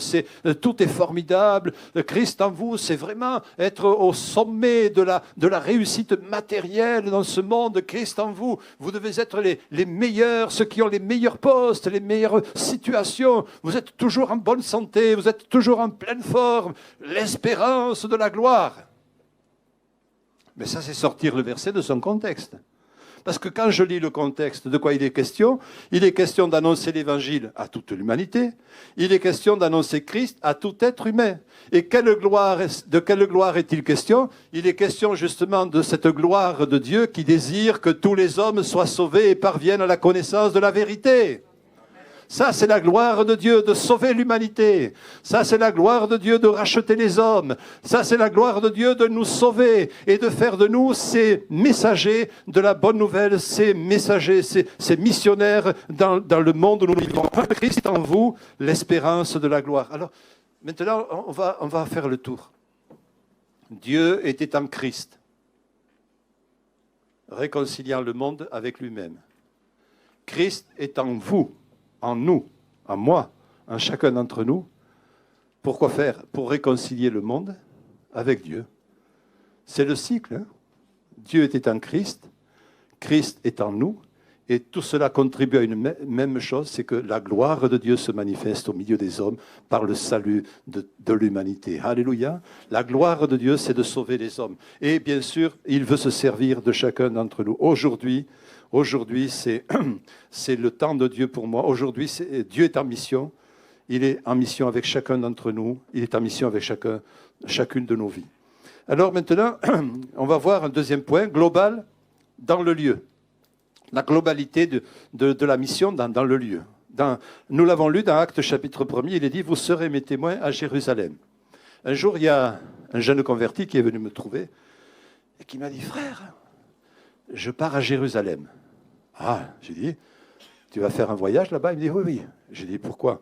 tout est formidable. Christ en vous, c'est vraiment être au sommet de la réussite matérielle dans ce monde. Christ en vous, vous devez être les meilleurs, ceux qui ont les meilleurs postes, les meilleures situations. Vous êtes toujours en bonne santé, vous êtes toujours en pleine forme. L'espérance de la gloire. Mais ça, c'est sortir le verset de son contexte. Parce que quand je lis le contexte, de quoi il est question? Il est question d'annoncer l'évangile à toute l'humanité. Il est question d'annoncer Christ à tout être humain. Et de quelle gloire est-il question? Il est question justement de cette gloire de Dieu qui désire que tous les hommes soient sauvés et parviennent à la connaissance de la vérité. Ça, c'est la gloire de Dieu, de sauver l'humanité. Ça, c'est la gloire de Dieu, de racheter les hommes. Ça, c'est la gloire de Dieu, de nous sauver et de faire de nous ces messagers de la bonne nouvelle, ces messagers, ces missionnaires dans le monde où nous vivons. Christ en vous, l'espérance de la gloire. Alors, maintenant, on va faire le tour. Dieu était en Christ, réconciliant le monde avec lui-même. Christ est en vous, en nous, en moi, en chacun d'entre nous. Pourquoi faire? Pour réconcilier le monde avec Dieu. C'est le cycle. Hein? Dieu était en Christ, Christ est en nous, et tout cela contribue à une même chose, c'est que la gloire de Dieu se manifeste au milieu des hommes par le salut de l'humanité. Alléluia. La gloire de Dieu, c'est de sauver les hommes. Et bien sûr, il veut se servir de chacun d'entre nous. Aujourd'hui, c'est le temps de Dieu pour moi. Aujourd'hui, Dieu est en mission. Il est en mission avec chacun d'entre nous. Il est en mission avec chacune de nos vies. Alors maintenant, on va voir un deuxième point, global, dans le lieu. La globalité de la mission dans le lieu. Nous l'avons lu dans Actes chapitre 1er, il est dit « Vous serez mes témoins à Jérusalem ». Un jour, il y a un jeune converti qui est venu me trouver et qui m'a dit « Frère, je pars à Jérusalem ». Ah, j'ai dit, tu vas faire un voyage là-bas? Il me dit, oui, oui. J'ai dit, pourquoi?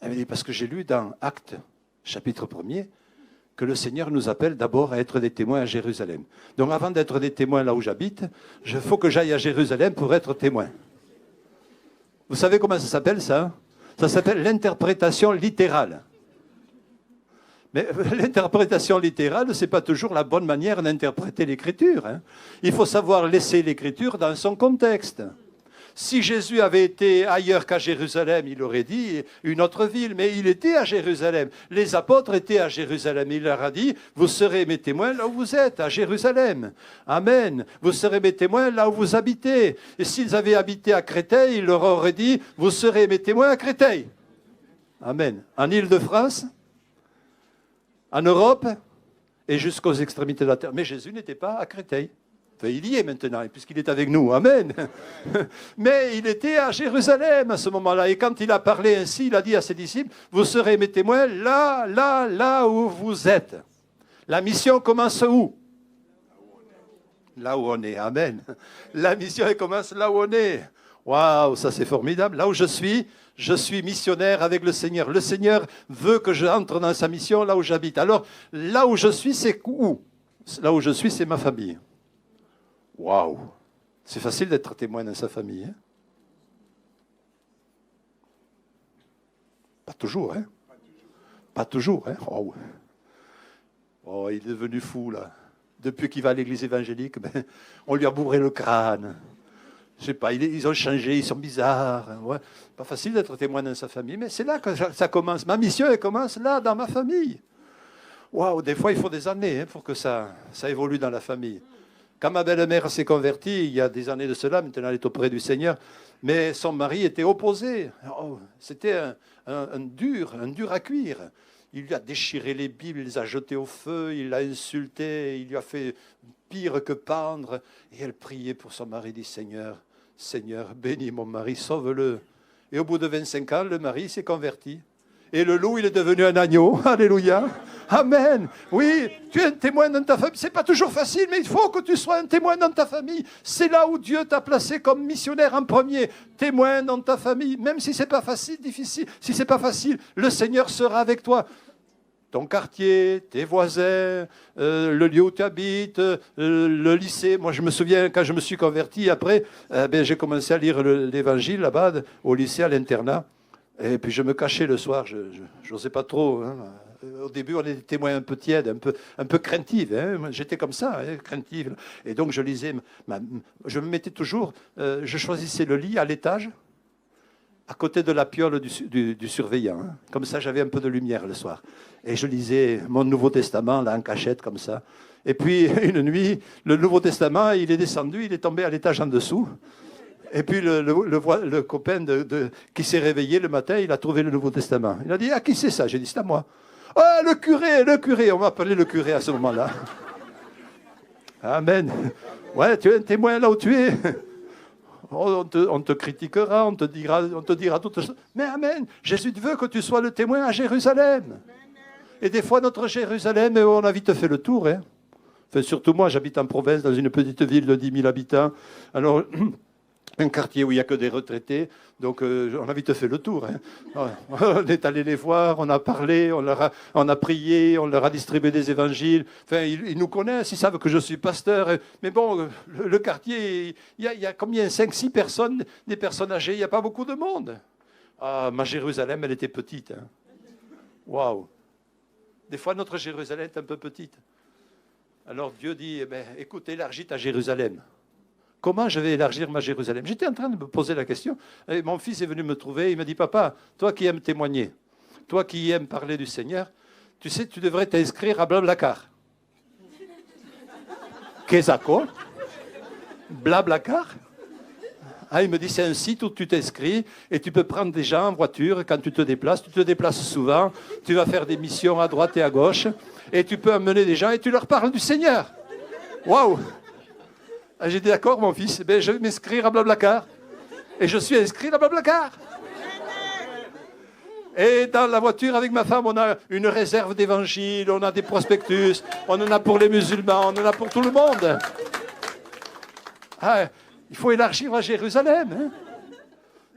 Il me dit, parce que j'ai lu dans Actes, chapitre 1er, que le Seigneur nous appelle d'abord à être des témoins à Jérusalem. Donc avant d'être des témoins là où j'habite, il faut que j'aille à Jérusalem pour être témoin. Vous savez comment ça s'appelle ça? Ça s'appelle l'interprétation littérale. Mais l'interprétation littérale, ce n'est pas toujours la bonne manière d'interpréter l'Écriture. Hein. Il faut savoir laisser l'Écriture dans son contexte. Si Jésus avait été ailleurs qu'à Jérusalem, il aurait dit une autre ville, mais il était à Jérusalem. Les apôtres étaient à Jérusalem. Il leur a dit, vous serez mes témoins là où vous êtes, à Jérusalem. Amen. Vous serez mes témoins là où vous habitez. Et s'ils avaient habité à Créteil, il leur aurait dit, vous serez mes témoins à Créteil. Amen. En Île-de-France, en Europe et jusqu'aux extrémités de la terre. Mais Jésus n'était pas à Créteil. Enfin, il y est maintenant, puisqu'il est avec nous. Amen. Mais il était à Jérusalem à ce moment-là. Et quand il a parlé ainsi, il a dit à ses disciples, vous serez mes témoins là où vous êtes. La mission commence où? Là où on est. Amen. La mission, elle commence là où on est. Waouh, ça c'est formidable. Là où je suis missionnaire avec le Seigneur. Le Seigneur veut que j'entre dans sa mission là où j'habite. Alors, là où je suis, c'est où? Là où je suis, c'est ma famille. Waouh, c'est facile d'être témoin dans sa famille. Hein? Pas toujours, hein? Pas toujours, hein? Oh. Oh, il est devenu fou, là. Depuis qu'il va à l'église évangélique, ben, on lui a bourré le crâne. Je sais pas, ils ont changé, ils sont bizarres. Ouais. Pas facile d'être témoin dans sa famille, mais c'est là que ça commence. Ma mission, elle commence là, dans ma famille. Waouh, des fois, il faut des années pour que ça évolue dans la famille. Quand ma belle-mère s'est convertie, il y a des années de cela, maintenant elle est auprès du Seigneur, mais son mari était opposé. Oh, c'était un dur à cuire. Il lui a déchiré les Bibles, il les a jetées au feu, il l'a insulté, il lui a fait pire que pendre. Et elle priait pour son mari, dit Seigneur, Seigneur, bénis mon mari, sauve-le. Et au bout de 25 ans, le mari s'est converti. Et le loup, il est devenu un agneau. Alléluia. Amen. Oui, tu es un témoin dans ta famille. C'est pas toujours facile, mais il faut que tu sois un témoin dans ta famille. C'est là où Dieu t'a placé comme missionnaire en premier. Témoin dans ta famille. Même si c'est pas facile, difficile, si c'est pas facile, le Seigneur sera avec toi. Ton quartier, tes voisins, le lieu où tu habites, le lycée. Moi, je me souviens, quand je me suis converti, après, j'ai commencé à lire l'Évangile là-bas, au lycée, à l'internat. Et puis je me cachais le soir, je n'osais pas trop. Hein. Au début, on était des témoins un peu tièdes, un peu craintifs. Hein. J'étais comme ça, hein, craintif. Et donc je lisais, je me mettais toujours, je choisissais le lit à l'étage, à côté de la piole du surveillant. Hein. Comme ça, j'avais un peu de lumière le soir. Et je lisais mon Nouveau Testament, là, en cachette, comme ça. Et puis, une nuit, le Nouveau Testament, il est descendu, il est tombé à l'étage en dessous. Et puis le copain qui s'est réveillé le matin, il a trouvé le Nouveau Testament. Il a dit, ah, qui c'est ça? J'ai dit, c'est à moi. Ah, le curé. On m'appelait le curé à ce moment-là. Amen. Ouais, tu es un témoin là où tu es. On te critiquera, on te dira toutes choses. Mais amen. Jésus veut que tu sois le témoin à Jérusalem. Et des fois, notre Jérusalem, on a vite fait le tour. Hein. Enfin, surtout moi, j'habite en province, dans une petite ville de 10 000 habitants. Alors... un quartier où il n'y a que des retraités, donc on a vite fait le tour. Hein. On est allé les voir, on a parlé, on a prié, on leur a distribué des évangiles. Enfin, ils nous connaissent, ils savent que je suis pasteur. Mais bon, le quartier, il y a combien? 5-6 personnes, des personnes âgées, il n'y a pas beaucoup de monde. Ah, ma Jérusalem, elle était petite. Hein. Waouh! Des fois, notre Jérusalem est un peu petite. Alors Dieu dit, écoute, élargis ta Jérusalem. Comment je vais élargir ma Jérusalem? J'étais en train de me poser la question. Et mon fils est venu me trouver. Il m'a dit, papa, toi qui aimes témoigner, toi qui aimes parler du Seigneur, tu sais, tu devrais t'inscrire à Blablacar. Qu'est-ce que c'est? Blablacar? Ah, il me dit, c'est un site où tu t'inscris et tu peux prendre des gens en voiture quand tu te déplaces souvent, tu vas faire des missions à droite et à gauche, et tu peux amener des gens et tu leur parles du Seigneur. Waouh! Ah, j'ai dit d'accord, mon fils, je vais m'inscrire à Blablacar. Et je suis inscrit à Blablacar. Et dans la voiture avec ma femme, on a une réserve d'évangiles, on a des prospectus, on en a pour les musulmans, on en a pour tout le monde. Ah, il faut élargir à Jérusalem. Hein.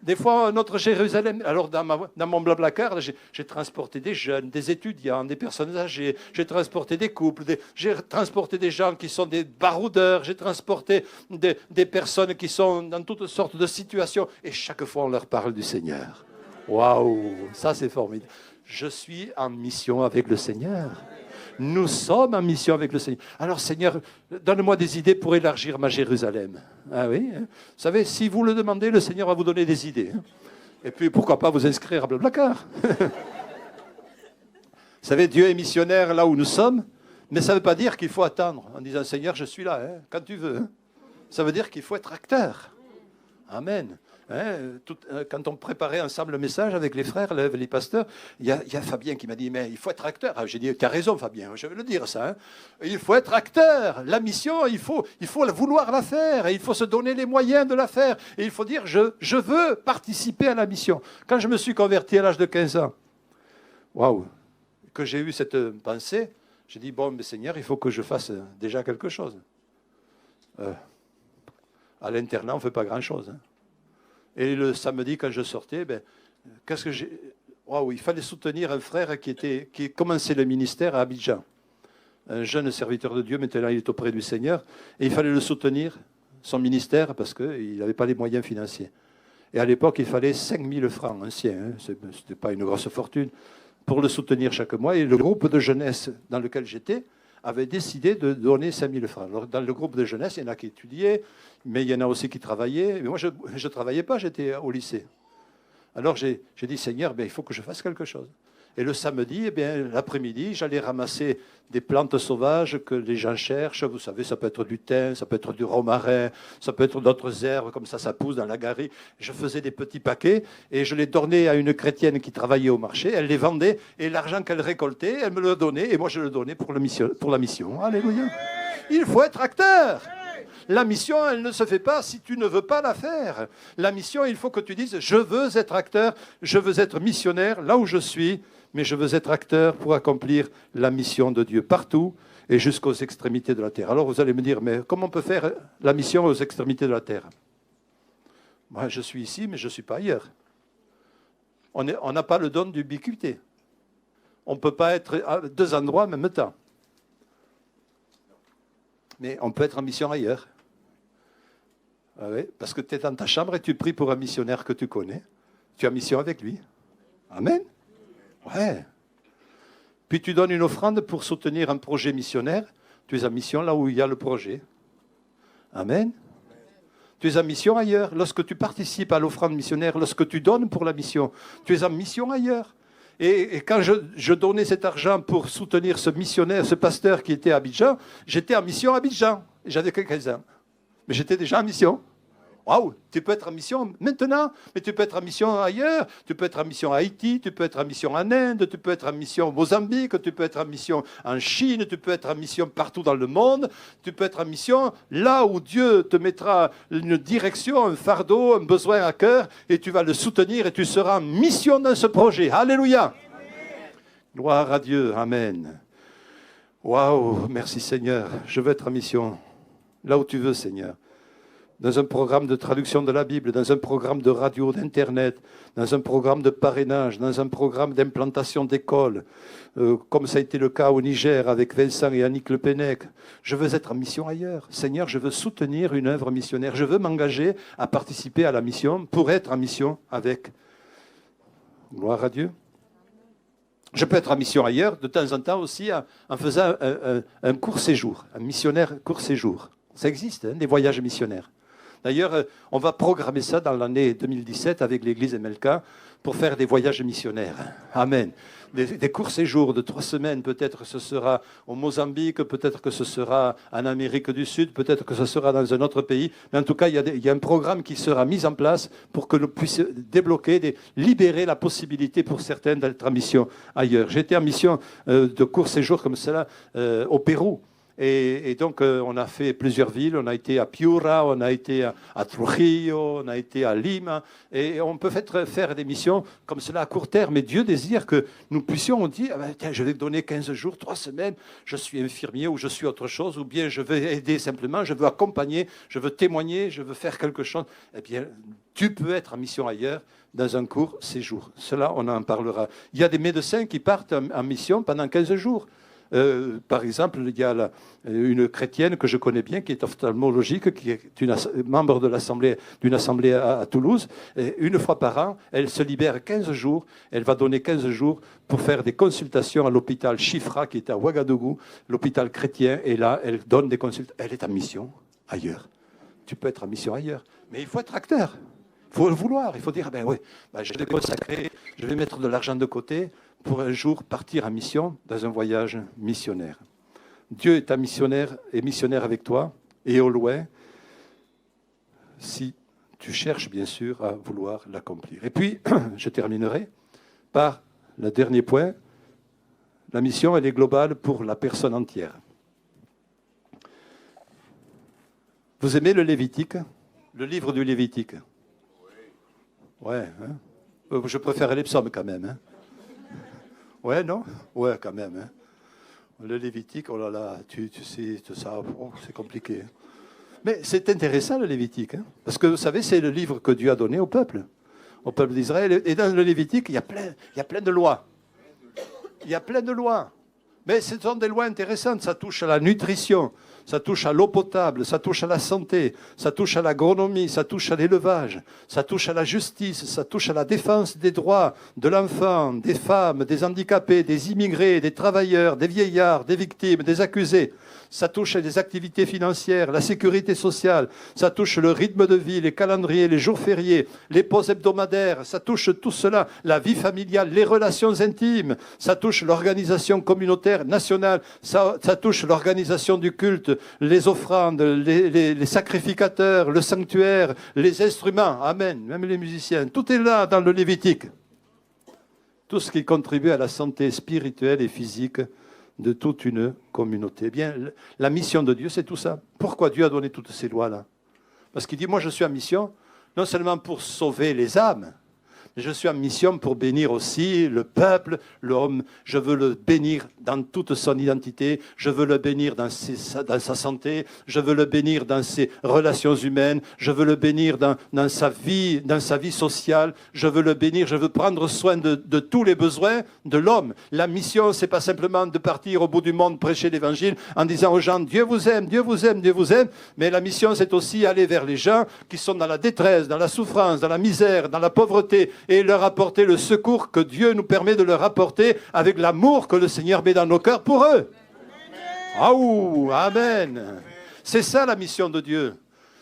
Des fois, notre Jérusalem... Alors, dans mon Blablacar, j'ai transporté des jeunes, des étudiants, des personnes âgées. J'ai transporté des couples. J'ai transporté des gens qui sont des baroudeurs. J'ai transporté des personnes qui sont dans toutes sortes de situations. Et chaque fois, on leur parle du Seigneur. Waouh, ça c'est formidable. Je suis en mission avec le Seigneur. Nous sommes en mission avec le Seigneur. Alors, Seigneur, donne-moi des idées pour élargir ma Jérusalem. Ah oui, hein. Vous savez, si vous le demandez, le Seigneur va vous donner des idées. Hein. Et puis, pourquoi pas vous inscrire à Blablacar. Vous savez, Dieu est missionnaire là où nous sommes, mais ça ne veut pas dire qu'il faut attendre en disant, Seigneur, je suis là, hein, quand tu veux. Hein. Ça veut dire qu'il faut être acteur. Amen. Hein, quand on préparait ensemble le message avec les frères, les pasteurs, il y a Fabien qui m'a dit, mais il faut être acteur. Ah, j'ai dit, tu as raison Fabien, je vais le dire ça. Hein. Il faut être acteur. La mission, il faut vouloir la faire. Et il faut se donner les moyens de la faire. Et il faut dire, je veux participer à la mission. Quand je me suis converti à l'âge de 15 ans, waouh, que j'ai eu cette pensée, j'ai dit, bon, mais Seigneur, il faut que je fasse déjà quelque chose. À l'internat, on ne fait pas grand-chose. Hein. Et le samedi, quand je sortais, qu'est-ce que j'ai... Waouh, il fallait soutenir un frère qui commençait le ministère à Abidjan. Un jeune serviteur de Dieu, maintenant il est auprès du Seigneur. Et il fallait le soutenir, son ministère, parce qu'il n'avait pas les moyens financiers. Et à l'époque, il fallait 5 000 francs anciens. Hein. Ce n'était pas une grosse fortune pour le soutenir chaque mois. Et le groupe de jeunesse dans lequel j'étais avait décidé de donner 5 000 francs. Alors, dans le groupe de jeunesse, il y en a qui étudiaient, mais il y en a aussi qui travaillaient. Mais moi, je ne travaillais pas, j'étais au lycée. Alors, j'ai dit, Seigneur, il faut que je fasse quelque chose. Et le samedi, l'après-midi, j'allais ramasser des plantes sauvages que les gens cherchent. Vous savez, ça peut être du thym, ça peut être du romarin, ça peut être d'autres herbes, comme ça pousse dans la galerie. Je faisais des petits paquets et je les donnais à une chrétienne qui travaillait au marché. Elle les vendait et l'argent qu'elle récoltait, elle me le donnait et moi je le donnais pour la mission. Alléluia. Il faut être acteur. La mission, elle ne se fait pas si tu ne veux pas la faire. La mission, il faut que tu dises, je veux être acteur, je veux être missionnaire là où je suis, mais je veux être acteur pour accomplir la mission de Dieu partout et jusqu'aux extrémités de la terre. Alors vous allez me dire, mais comment on peut faire la mission aux extrémités de la terre? Moi, je suis ici, mais je ne suis pas ailleurs. On n'a pas le don d'ubiquité. On ne peut pas être à deux endroits en même temps. Mais on peut être en mission ailleurs. Ah oui, parce que tu es dans ta chambre et tu pries pour un missionnaire que tu connais. Tu es en mission avec lui. Amen. Ouais. Puis tu donnes une offrande pour soutenir un projet missionnaire. Tu es en mission là où il y a le projet. Amen. Tu es en mission ailleurs. Lorsque tu participes à l'offrande missionnaire, lorsque tu donnes pour la mission, tu es en mission ailleurs. Et quand je donnais cet argent pour soutenir ce missionnaire, ce pasteur qui était à Abidjan, j'étais en mission à Abidjan. J'avais que 15 ans. Mais j'étais déjà en mission. Waouh, tu peux être en mission maintenant, mais tu peux être en mission ailleurs. Tu peux être en mission à Haïti, tu peux être en mission en Inde, tu peux être en mission au Mozambique, tu peux être en mission en Chine, tu peux être en mission partout dans le monde. Tu peux être en mission là où Dieu te mettra une direction, un fardeau, un besoin à cœur, et tu vas le soutenir et tu seras en mission dans ce projet. Alléluia. Amen. Gloire à Dieu. Amen. Waouh, merci Seigneur. Je veux être en mission là où tu veux, Seigneur. Dans un programme de traduction de la Bible, dans un programme de radio, d'Internet, dans un programme de parrainage, dans un programme d'implantation d'écoles, comme ça a été le cas au Niger avec Vincent et Annick Le Pennec. Je veux être en mission ailleurs. Seigneur, je veux soutenir une œuvre missionnaire. Je veux m'engager à participer à la mission pour être en mission avec. Gloire à Dieu. Je peux être en mission ailleurs, de temps en temps aussi, en faisant un court séjour, un missionnaire court séjour. Ça existe, hein, des voyages missionnaires. D'ailleurs, on va programmer ça dans l'année 2017 avec l'église MLK pour faire des voyages missionnaires. Amen. Des courts séjours de 3 semaines, peut-être que ce sera au Mozambique, peut-être que ce sera en Amérique du Sud, peut-être que ce sera dans un autre pays. Mais en tout cas, il y a un programme qui sera mis en place pour que l'on puisse débloquer, libérer la possibilité pour certains d'être en mission ailleurs. J'étais en mission de courts séjours comme cela au Pérou. Et donc, on a fait plusieurs villes. On a été à Piura, on a été à Trujillo, on a été à Lima. Et on peut faire des missions comme cela à court terme. Mais Dieu désire que nous puissions dire, tiens, je vais donner 15 jours, 3 semaines, je suis infirmier ou je suis autre chose, ou bien je veux aider simplement, je veux accompagner, je veux témoigner, je veux faire quelque chose. Eh bien, tu peux être en mission ailleurs dans un court séjour. Cela, on en parlera. Il y a des médecins qui partent en mission pendant 15 jours. Par exemple, il y a une chrétienne que je connais bien, qui est ophtalmologique, qui est membre d'une assemblée à Toulouse. Et une fois par an, elle se libère 15 jours. Elle va donner 15 jours pour faire des consultations à l'hôpital Chifra, qui est à Ouagadougou, l'hôpital chrétien. Et là, elle donne des consultations. Elle est en mission ailleurs. Tu peux être en mission ailleurs, mais il faut être acteur. Il faut le vouloir. Il faut dire, je vais consacrer, je vais mettre de l'argent de côté pour un jour partir en mission dans un voyage missionnaire. Dieu est un missionnaire et missionnaire avec toi et au loin, si tu cherches bien sûr à vouloir l'accomplir. Et puis, je terminerai par le dernier point. La mission, elle est globale pour la personne entière. Vous aimez le Lévitique? Le livre du Lévitique? Ouais, hein? Je préfère les psaumes quand même. Hein? Ouais, non? Ouais, quand même. Hein? Le Lévitique, oh là là, tu sais, tout ça, c'est compliqué. Mais c'est intéressant le Lévitique, hein, parce que vous savez, c'est le livre que Dieu a donné au peuple d'Israël. Et dans le Lévitique, il y a plein de lois. Il y a plein de lois. Mais ce sont des lois intéressantes. Ça touche à la nutrition, ça touche à l'eau potable, ça touche à la santé, ça touche à l'agronomie, ça touche à l'élevage, ça touche à la justice, ça touche à la défense des droits de l'enfant, des femmes, des handicapés, des immigrés, des travailleurs, des vieillards, des victimes, des accusés. Ça touche les activités financières, la sécurité sociale, ça touche le rythme de vie, les calendriers, les jours fériés, les pauses hebdomadaires, ça touche tout cela, la vie familiale, les relations intimes, ça touche l'organisation communautaire nationale, ça touche l'organisation du culte, les offrandes, les sacrificateurs, le sanctuaire, les instruments, amen, même les musiciens, tout est là dans le Lévitique. Tout ce qui contribue à la santé spirituelle et physique de toute une communauté. Eh bien, la mission de Dieu, c'est tout ça. Pourquoi Dieu a donné toutes ces lois-là? Parce qu'il dit, moi je suis en mission, non seulement pour sauver les âmes, mais je suis en mission pour bénir aussi le peuple, l'homme. Je veux le bénir dans toute son identité, je veux le bénir dans sa santé, je veux le bénir dans ses relations humaines, je veux le bénir dans sa vie sociale, je veux le bénir, je veux prendre soin de tous les besoins de l'homme. La mission, c'est pas simplement de partir au bout du monde prêcher l'évangile en disant aux gens, Dieu vous aime, Dieu vous aime, Dieu vous aime, mais la mission, c'est aussi aller vers les gens qui sont dans la détresse, dans la souffrance, dans la misère, dans la pauvreté, et leur apporter le secours que Dieu nous permet de leur apporter avec l'amour que le Seigneur met dans nos cœurs pour eux. Amen. C'est ça la mission de Dieu.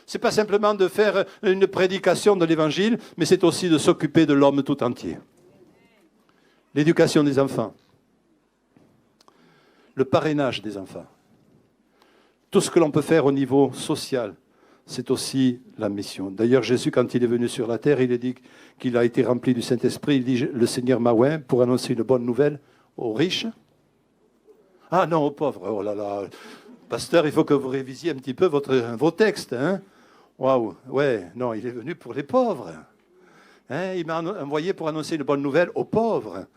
Ce n'est pas simplement de faire une prédication de l'Évangile, mais c'est aussi de s'occuper de l'homme tout entier. L'éducation des enfants, le parrainage des enfants, tout ce que l'on peut faire au niveau social, c'est aussi la mission. D'ailleurs, Jésus, quand il est venu sur la terre, il a dit qu'il a été rempli du Saint-Esprit. Il dit, le Seigneur m'a oint pour annoncer une bonne nouvelle aux riches. Ah non, aux pauvres. Oh là là. Pasteur, il faut que vous révisiez un petit peu vos textes. Hein. Waouh. Ouais, non, il est venu pour les pauvres. Hein, il m'a envoyé pour annoncer une bonne nouvelle aux pauvres,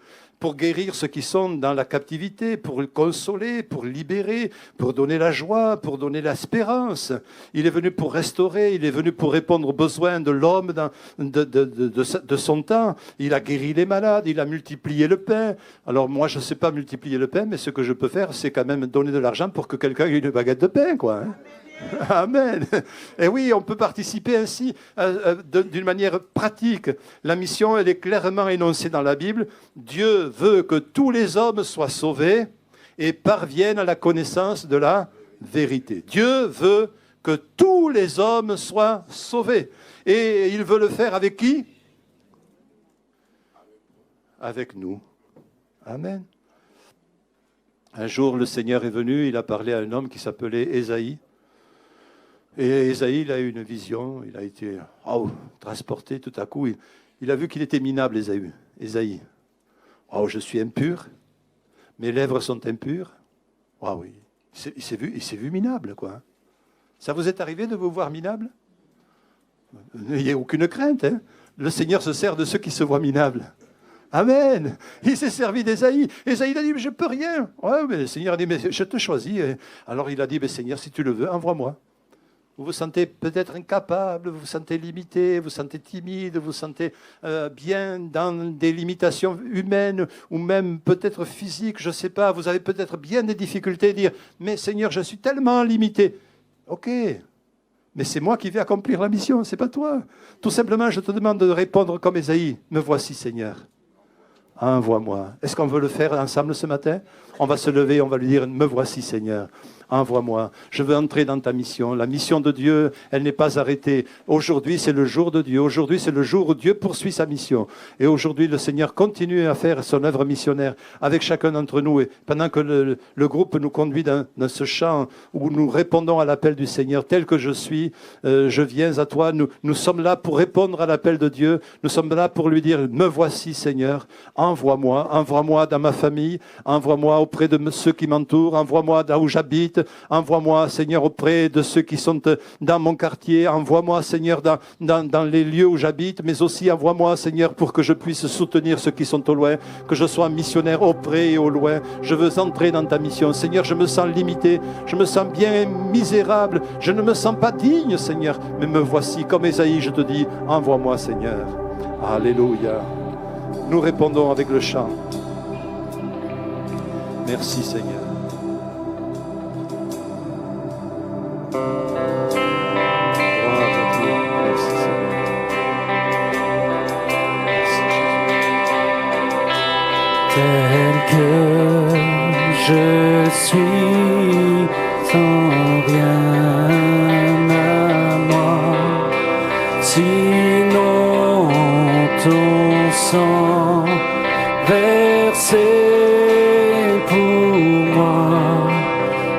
pour guérir ceux qui sont dans la captivité, pour consoler, pour libérer, pour donner la joie, pour donner l'espérance. Il est venu pour restaurer, il est venu pour répondre aux besoins de l'homme de son temps. Il a guéri les malades, il a multiplié le pain. Alors moi, je ne sais pas multiplier le pain, mais ce que je peux faire, c'est quand même donner de l'argent pour que quelqu'un ait une baguette de pain, quoi. Hein. Amen. Et oui, on peut participer ainsi d'une manière pratique. La mission, elle est clairement énoncée dans la Bible. Dieu veut que tous les hommes soient sauvés et parviennent à la connaissance de la vérité. Dieu veut que tous les hommes soient sauvés. Et il veut le faire avec qui? Avec nous. Amen. Un jour, le Seigneur est venu, il a parlé à un homme qui s'appelait Ésaïe. Et Ésaïe, il a eu une vision, il a été transporté tout à coup. Il a vu qu'il était minable, Ésaïe. Je suis impur, mes lèvres sont impures. Oui. Il s'est vu minable, quoi. Ça vous est arrivé de vous voir minable? N'ayez aucune crainte. Hein. Le Seigneur se sert de ceux qui se voient minables. Amen. Il s'est servi d'Ésaïe. Ésaïe a dit, mais je ne peux rien. Ouais, mais le Seigneur a dit, mais je te choisis. Alors il a dit, mais Seigneur, si tu le veux, envoie-moi. Vous vous sentez peut-être incapable, vous vous sentez limité, vous vous sentez timide, vous vous sentez bien dans des limitations humaines ou même peut-être physiques, je ne sais pas. Vous avez peut-être bien des difficultés à dire, mais Seigneur, je suis tellement limité. Ok, mais c'est moi qui vais accomplir la mission, c'est pas toi. Tout simplement, je te demande de répondre comme Ésaïe. Me voici, Seigneur. Envoie-moi. Est-ce qu'on veut le faire ensemble ce matin? On va se lever, on va lui dire, me voici, Seigneur. Envoie-moi, je veux entrer dans ta mission. La mission de Dieu, elle n'est pas arrêtée. Aujourd'hui, c'est le jour de Dieu. Aujourd'hui, c'est le jour où Dieu poursuit sa mission. Et aujourd'hui, le Seigneur continue à faire son œuvre missionnaire avec chacun d'entre nous. Et pendant que le groupe nous conduit dans ce chant où nous répondons à l'appel du Seigneur, tel que je suis, je viens à toi. Nous sommes là pour répondre à l'appel de Dieu. Nous sommes là pour lui dire, me voici, Seigneur. Envoie-moi dans ma famille. Envoie-moi auprès de ceux qui m'entourent. Envoie-moi là où j'habite. Envoie-moi, Seigneur, auprès de ceux qui sont dans mon quartier. Envoie-moi, Seigneur, dans les lieux où j'habite, mais aussi envoie-moi, Seigneur, pour que je puisse soutenir ceux qui sont au loin, que je sois missionnaire au près et au loin. Je veux entrer dans ta mission. Seigneur, je me sens limité, je me sens bien misérable, je ne me sens pas digne, Seigneur, mais me voici, comme Ésaïe, je te dis, envoie-moi, Seigneur. Alléluia. Nous répondons avec le chant. Merci, Seigneur. Gloire à Dieu. Merci, Seigneur. Merci, Jésus. Tel que je suis, sans rien à moi, sinon ton sang versé pour moi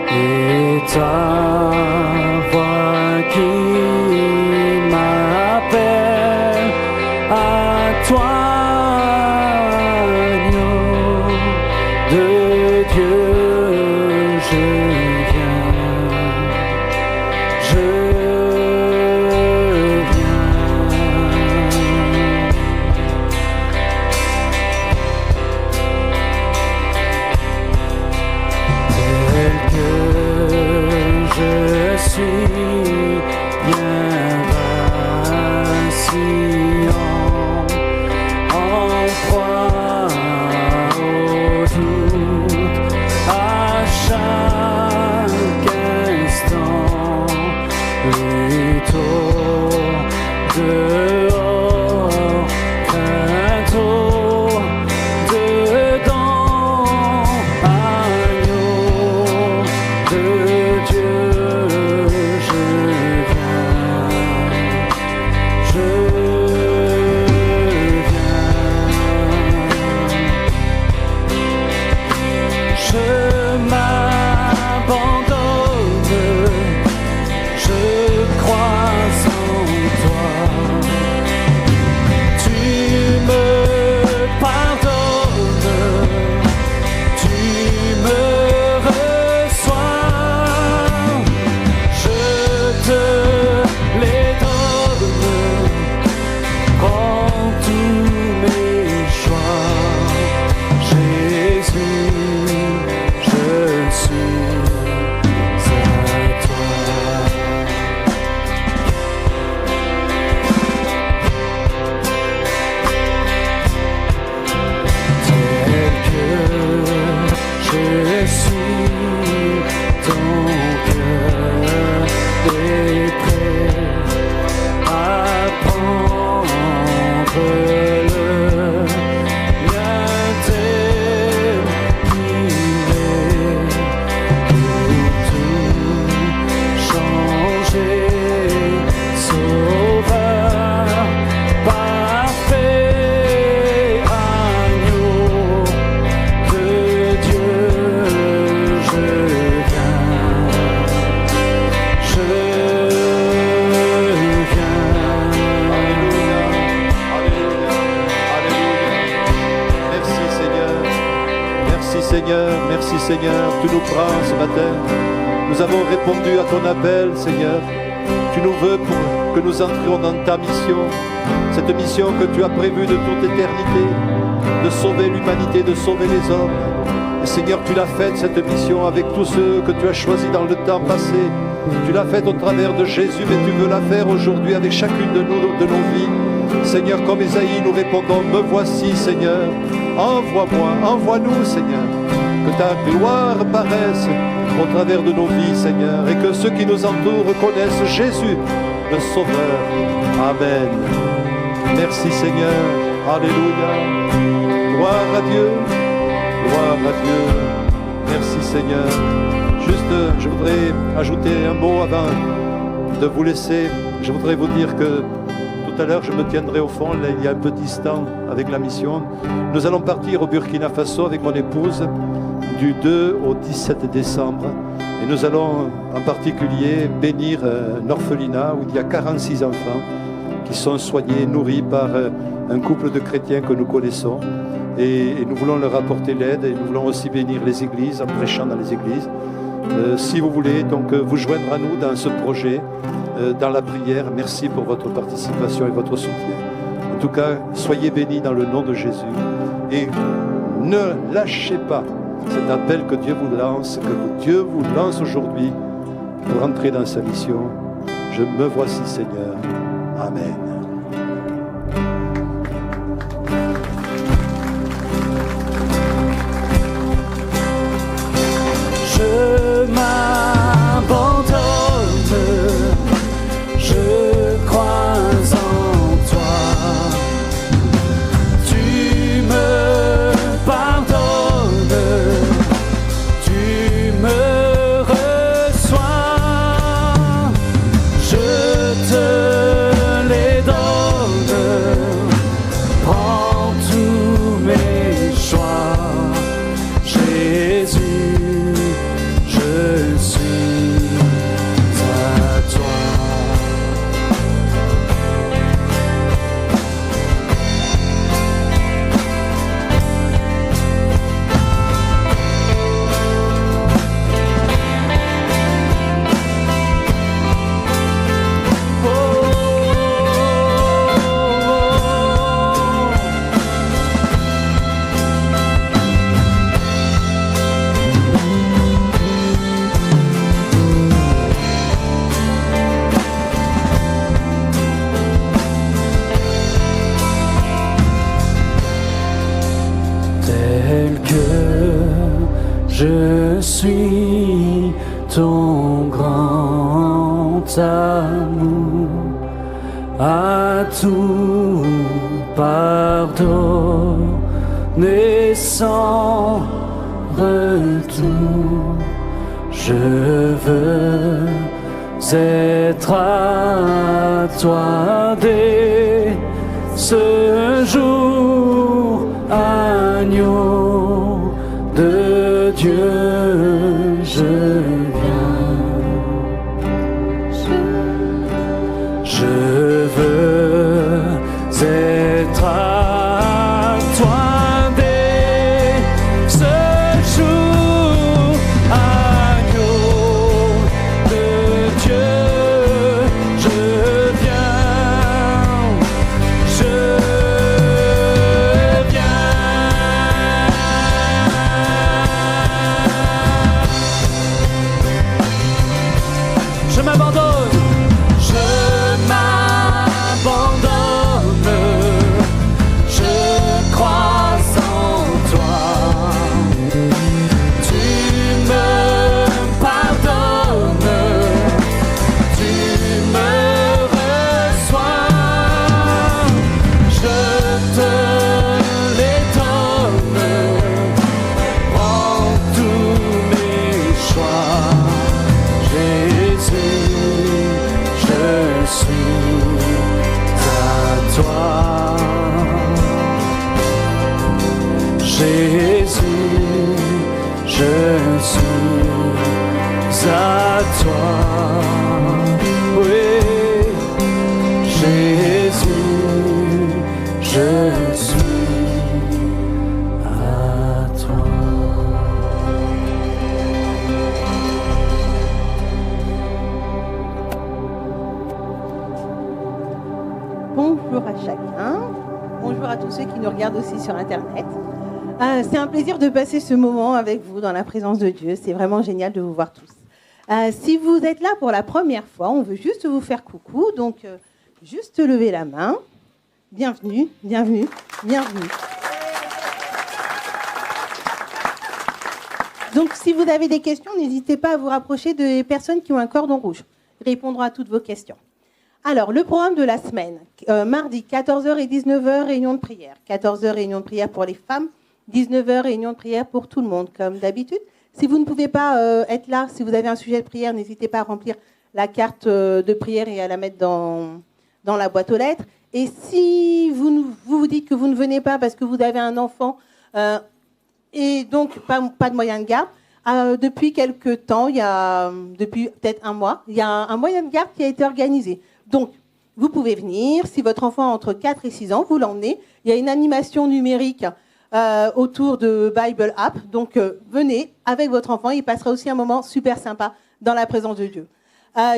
et ta voix qui m'appelle à toi, agneau de Dieu, je viens. Tel que je suis bien vacillant, en proie au doute, à chaque instant, plutôt dehors, bientôt dedans, agneau de Dieu, je viens, je m'abandonne, je crois en toi. Tu me pardonnes, tu me reçois, je te les donne, prends tous mes choix. Jésus, je suis à toi. Tel que je suis, ton cœur est prêt à prendre le mien tel qu'il est, pour tout changer, sauveur parfait, agneau de Dieu, je viens, Merci, Seigneur. Merci, Seigneur. Merci, Seigneur. Tu nous prends ce matin. Nous avons répondu à ton appel, Seigneur. Tu nous veux pour que nous entrions dans ta mission. Cette mission que tu as prévue de toute éternité, de sauver l'humanité, de sauver les hommes. Et Seigneur, tu l'as faite, cette mission, avec tous ceux que tu as choisis dans le temps passé. Tu l'as faite au travers de Jésus, mais tu veux la faire aujourd'hui avec chacune de nos vies. Seigneur, comme Ésaïe, nous répondons, me voici, Seigneur. Envoie-moi, envoie-nous, Seigneur. Que ta gloire paraisse au travers de nos vies, Seigneur, et que ceux qui nous entourent reconnaissent Jésus, le Sauveur. Amen. Merci, Seigneur. Alléluia. Gloire à Dieu. Gloire à Dieu. Merci, Seigneur. Juste, je voudrais ajouter un mot avant de vous laisser. Je voudrais vous dire que tout à l'heure, je me tiendrai au fond, là, il y a un peu distant avec la mission. Nous allons partir au Burkina Faso avec mon épouse du 2 au 17 décembre. Et nous allons en particulier bénir un orphelinat où il y a 46 enfants qui sont soignés, nourris par un couple de chrétiens que nous connaissons. Et nous voulons leur apporter l'aide et nous voulons aussi bénir les églises en prêchant dans les églises. Si vous voulez donc vous joindre à nous dans ce projet, dans la prière, merci pour votre participation et votre soutien. En tout cas, soyez bénis dans le nom de Jésus et ne lâchez pas cet appel que Dieu vous lance, Dieu vous lance aujourd'hui pour entrer dans sa mission. Je me voici, Seigneur. Amen. Je m'abandonne, je crois en toi. Tu me pardonnes, tu me reçois. Je te les donne, prends tous mes choix. Jésus, je suis à toi. Tel que je suis, ton grand amour a tout pardonné sans retour. Je veux être à toi dès ce jour, agneau de Dieu, je viens. Je veux être à toi dès ce jour, agneau de Dieu, je viens. Je m'abandonne, je crois en toi. Tu me pardonnes, tu me reçois. Je te les donne, prends tous mes choix. Jésus, je suis à toi. Jésus, je suis à toi. Oui, Jésus, je suis à toi. Bonjour à chacun, bonjour à tous ceux qui nous regardent aussi sur Internet. C'est un plaisir de passer ce moment avec vous dans la présence de Dieu. C'est vraiment génial de vous voir tous. Si vous êtes là pour la première fois, on veut juste vous faire coucou. Donc, juste lever la main. Bienvenue, bienvenue, bienvenue. Donc, si vous avez des questions, n'hésitez pas à vous rapprocher des personnes qui ont un cordon rouge. Ils répondront à toutes vos questions. Alors, le programme de la semaine. Mardi, 14h et 19h, réunion de prière. 14h, réunion de prière pour les femmes. 19h, réunion de prière pour tout le monde, comme d'habitude. Si vous ne pouvez pas être là, si vous avez un sujet de prière, n'hésitez pas à remplir la carte de prière et à la mettre dans la boîte aux lettres. Et si vous dites que vous ne venez pas parce que vous avez un enfant et donc pas de moyen de garde, depuis quelques temps, depuis peut-être un mois, il y a un moyen de garde qui a été organisé. Donc, vous pouvez venir. Si votre enfant a entre 4 et 6 ans, vous l'emmenez. Il y a une animation numérique autour de Bible App. Donc venez avec votre enfant, il passera aussi un moment super sympa dans la présence de Dieu.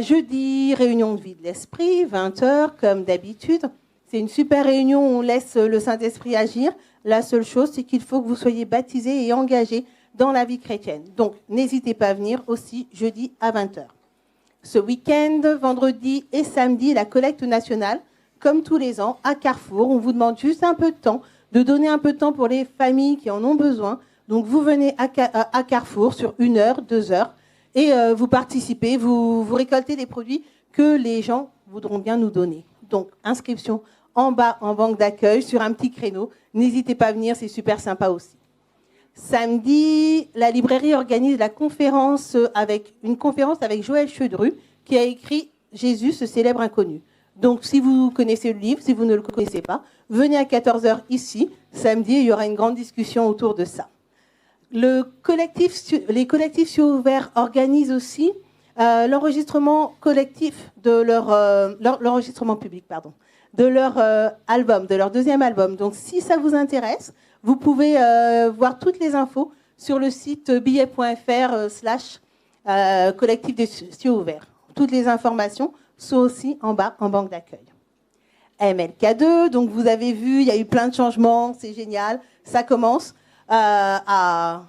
Jeudi, réunion de vie de l'esprit, 20h comme d'habitude. C'est une super réunion où on laisse le Saint-Esprit agir. La seule chose, c'est qu'il faut que vous soyez baptisés et engagés dans la vie chrétienne. Donc n'hésitez pas à venir aussi jeudi à 20h. Ce week-end, vendredi et samedi, la collecte nationale, comme tous les ans, à Carrefour. On vous demande juste un peu de temps, de donner un peu de temps pour les familles qui en ont besoin. Donc vous venez à Carrefour sur 1 heure, 2 heures, et vous participez, vous récoltez des produits que les gens voudront bien nous donner. Donc inscription en bas en banque d'accueil sur un petit créneau. N'hésitez pas à venir, c'est super sympa aussi. Samedi, la librairie organise une conférence avec Joël Chedru qui a écrit « Jésus, ce célèbre inconnu ». Donc, si vous connaissez le livre, si vous ne le connaissez pas, venez à 14h ici. Samedi, il y aura une grande discussion autour de ça. Les collectifs cieux ouverts organisent aussi l'enregistrement collectif de l'enregistrement public, de leur album, de leur deuxième album. Donc, si ça vous intéresse, vous pouvez voir toutes les infos sur le site billet.fr/collectif des cieux ouverts. Toutes les informations sont aussi en bas en banque d'accueil. MLK2, donc vous avez vu, il y a eu plein de changements, c'est génial. Ça commence à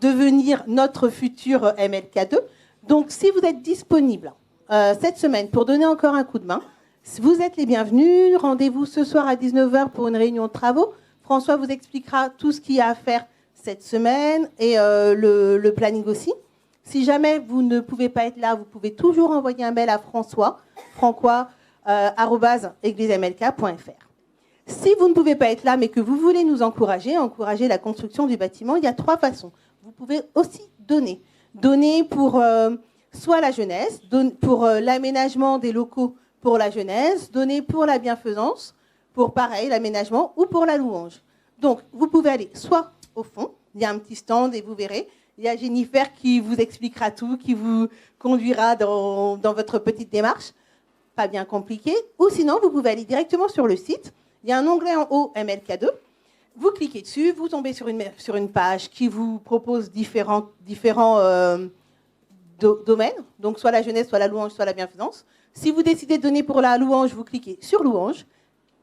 devenir notre futur MLK2. Donc, si vous êtes disponible cette semaine pour donner encore un coup de main, vous êtes les bienvenus. Rendez-vous ce soir à 19h pour une réunion de travaux. François vous expliquera tout ce qu'il y a à faire cette semaine et le planning aussi. Si jamais vous ne pouvez pas être là, vous pouvez toujours envoyer un mail à francois@églisemlk.fr. Si vous ne pouvez pas être là, mais que vous voulez nous encourager la construction du bâtiment, il y a 3 façons. Vous pouvez aussi donner. Donner pour soit la jeunesse, pour l'aménagement des locaux pour la jeunesse, donner pour la bienfaisance, pour pareil, l'aménagement, ou pour la louange. Donc, vous pouvez aller soit au fond, il y a un petit stand et vous verrez, il y a Jennifer qui vous expliquera tout, qui vous conduira dans votre petite démarche, pas bien compliqué, ou sinon, vous pouvez aller directement sur le site, il y a un onglet en haut, MLK2, vous cliquez dessus, vous tombez sur une page qui vous propose différents domaines, donc soit la jeunesse, soit la louange, soit la bienfaisance. Si vous décidez de donner pour la louange, vous cliquez sur louange,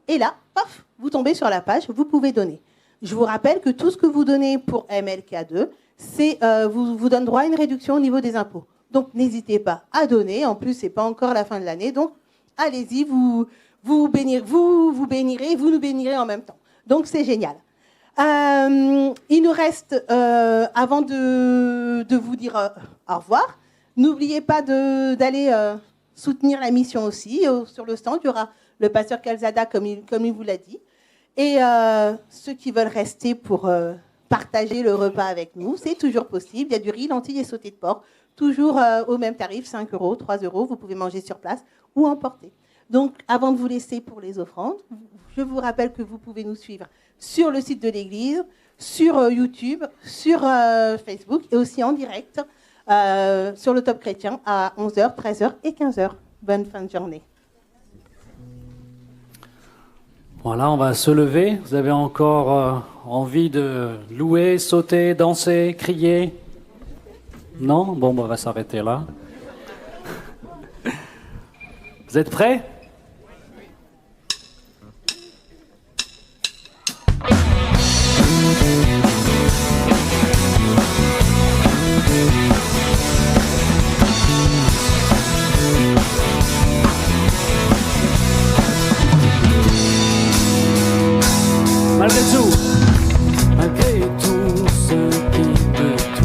et là, paf, vous tombez sur la page, vous pouvez donner. Je vous rappelle que tout ce que vous donnez pour MLK2, vous donne droit à une réduction au niveau des impôts. Donc, n'hésitez pas à donner. En plus, ce n'est pas encore la fin de l'année. Donc, allez-y, vous bénirez, vous nous bénirez en même temps. Donc, c'est génial. Il nous reste, avant de vous dire au revoir, n'oubliez pas d'aller soutenir la mission aussi. Sur le stand, il y aura le pasteur Calzada, comme il vous l'a dit. Et ceux qui veulent rester pour partager le repas avec nous, c'est toujours possible. Il y a du riz, lentilles et sauté de porc, toujours au même tarif, 5 €, 3 €. Vous pouvez manger sur place ou emporter. Donc, avant de vous laisser pour les offrandes, je vous rappelle que vous pouvez nous suivre sur le site de l'église, sur YouTube, sur Facebook et aussi en direct sur le Top Chrétien à 11h, 13h et 15h. Bonne fin de journée. Voilà, on va se lever. Vous avez encore envie de louer, sauter, danser, crier? Non? Bon, on va s'arrêter là. Vous êtes prêts? Malgré tout ce qui me touche,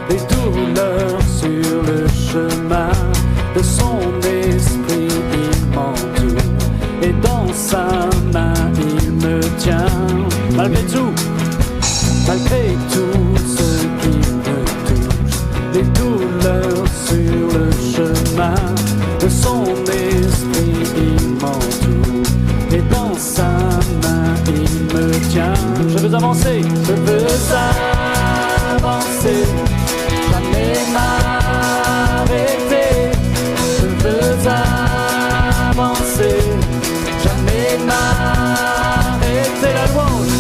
les douleurs sur le chemin de son esprit, il m'entoure et dans sa main il me tient. Malgré tout ce qui me touche, les douleurs sur le chemin de son esprit, il m'entoure et dans sa main il me tient. Je veux avancer, jamais m'arrêter. Je veux avancer, jamais m'arrêter. La louange,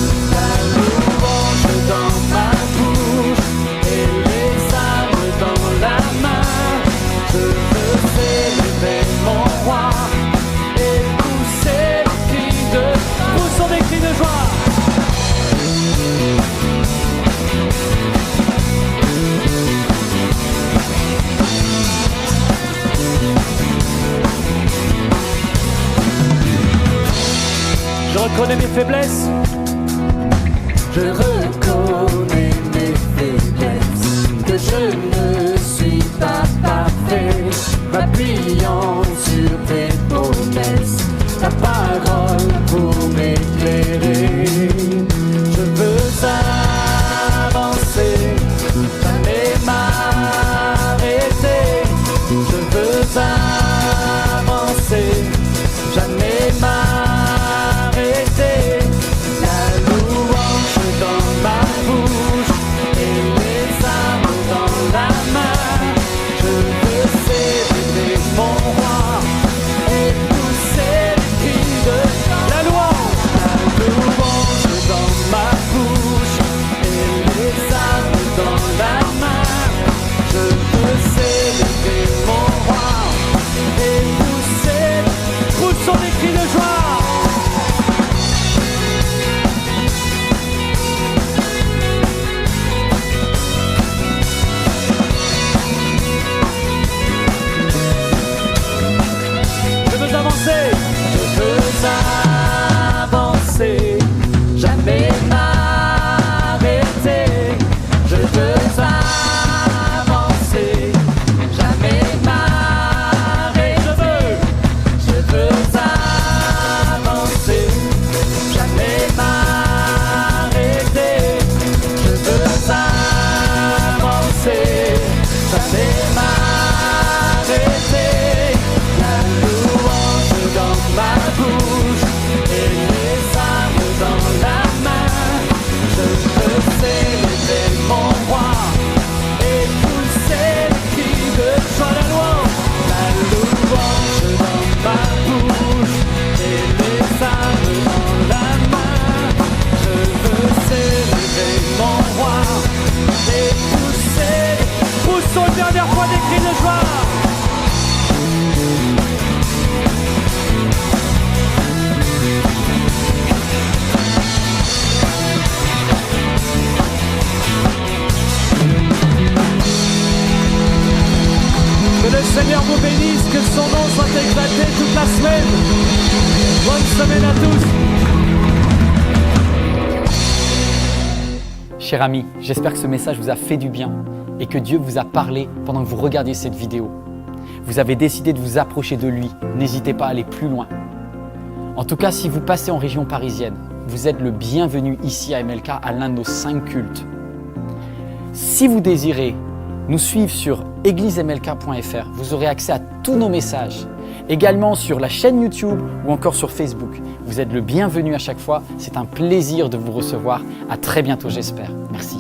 reconnais mes faiblesses. Je reconnais mes faiblesses, que je ne suis pas parfait, m'appuyant sur tes promesses, ta parole pour m'éclairer. Je veux avancer, jamais m'arrêter. Je veux avancer, jamais m'arrêter. La louange dans ma bouche et les armes dans la main. Je veux célébrer mon roi et pousser les cris de joie. La louange dans ma bouche et les armes dans la main. Je veux célébrer mon roi et pousser. Poussons des cris de joie. Je veux avancer, jamais m'arrêter. Je veux avancer, jamais m'arrêter. Je veux avancer, jamais m'arrêter. Je veux avancer, jamais m'arrêter. La louange dans ma bouche et les armes dans la main. Je veux célébrer mon roi et pousser les cris de joie. La louange dans ma bouche et les armes dans la main. Je veux célébrer mon roi et pousser. Poussons une dernière fois des cris de joie. Que le Seigneur vous bénisse, que son nom soit exalté toute la semaine. Bonne semaine à tous. Cher ami, j'espère que ce message vous a fait du bien et que Dieu vous a parlé pendant que vous regardiez cette vidéo. Vous avez décidé de vous approcher de lui, n'hésitez pas à aller plus loin. En tout cas, si vous passez en région parisienne, vous êtes le bienvenu ici à MLK à l'un de nos 5 cultes. Si vous désirez nous suivre sur églisemlk.fr, vous aurez accès à tous nos messages, également sur la chaîne YouTube ou encore sur Facebook. Vous êtes le bienvenu à chaque fois, c'est un plaisir de vous recevoir. À très bientôt j'espère. Merci.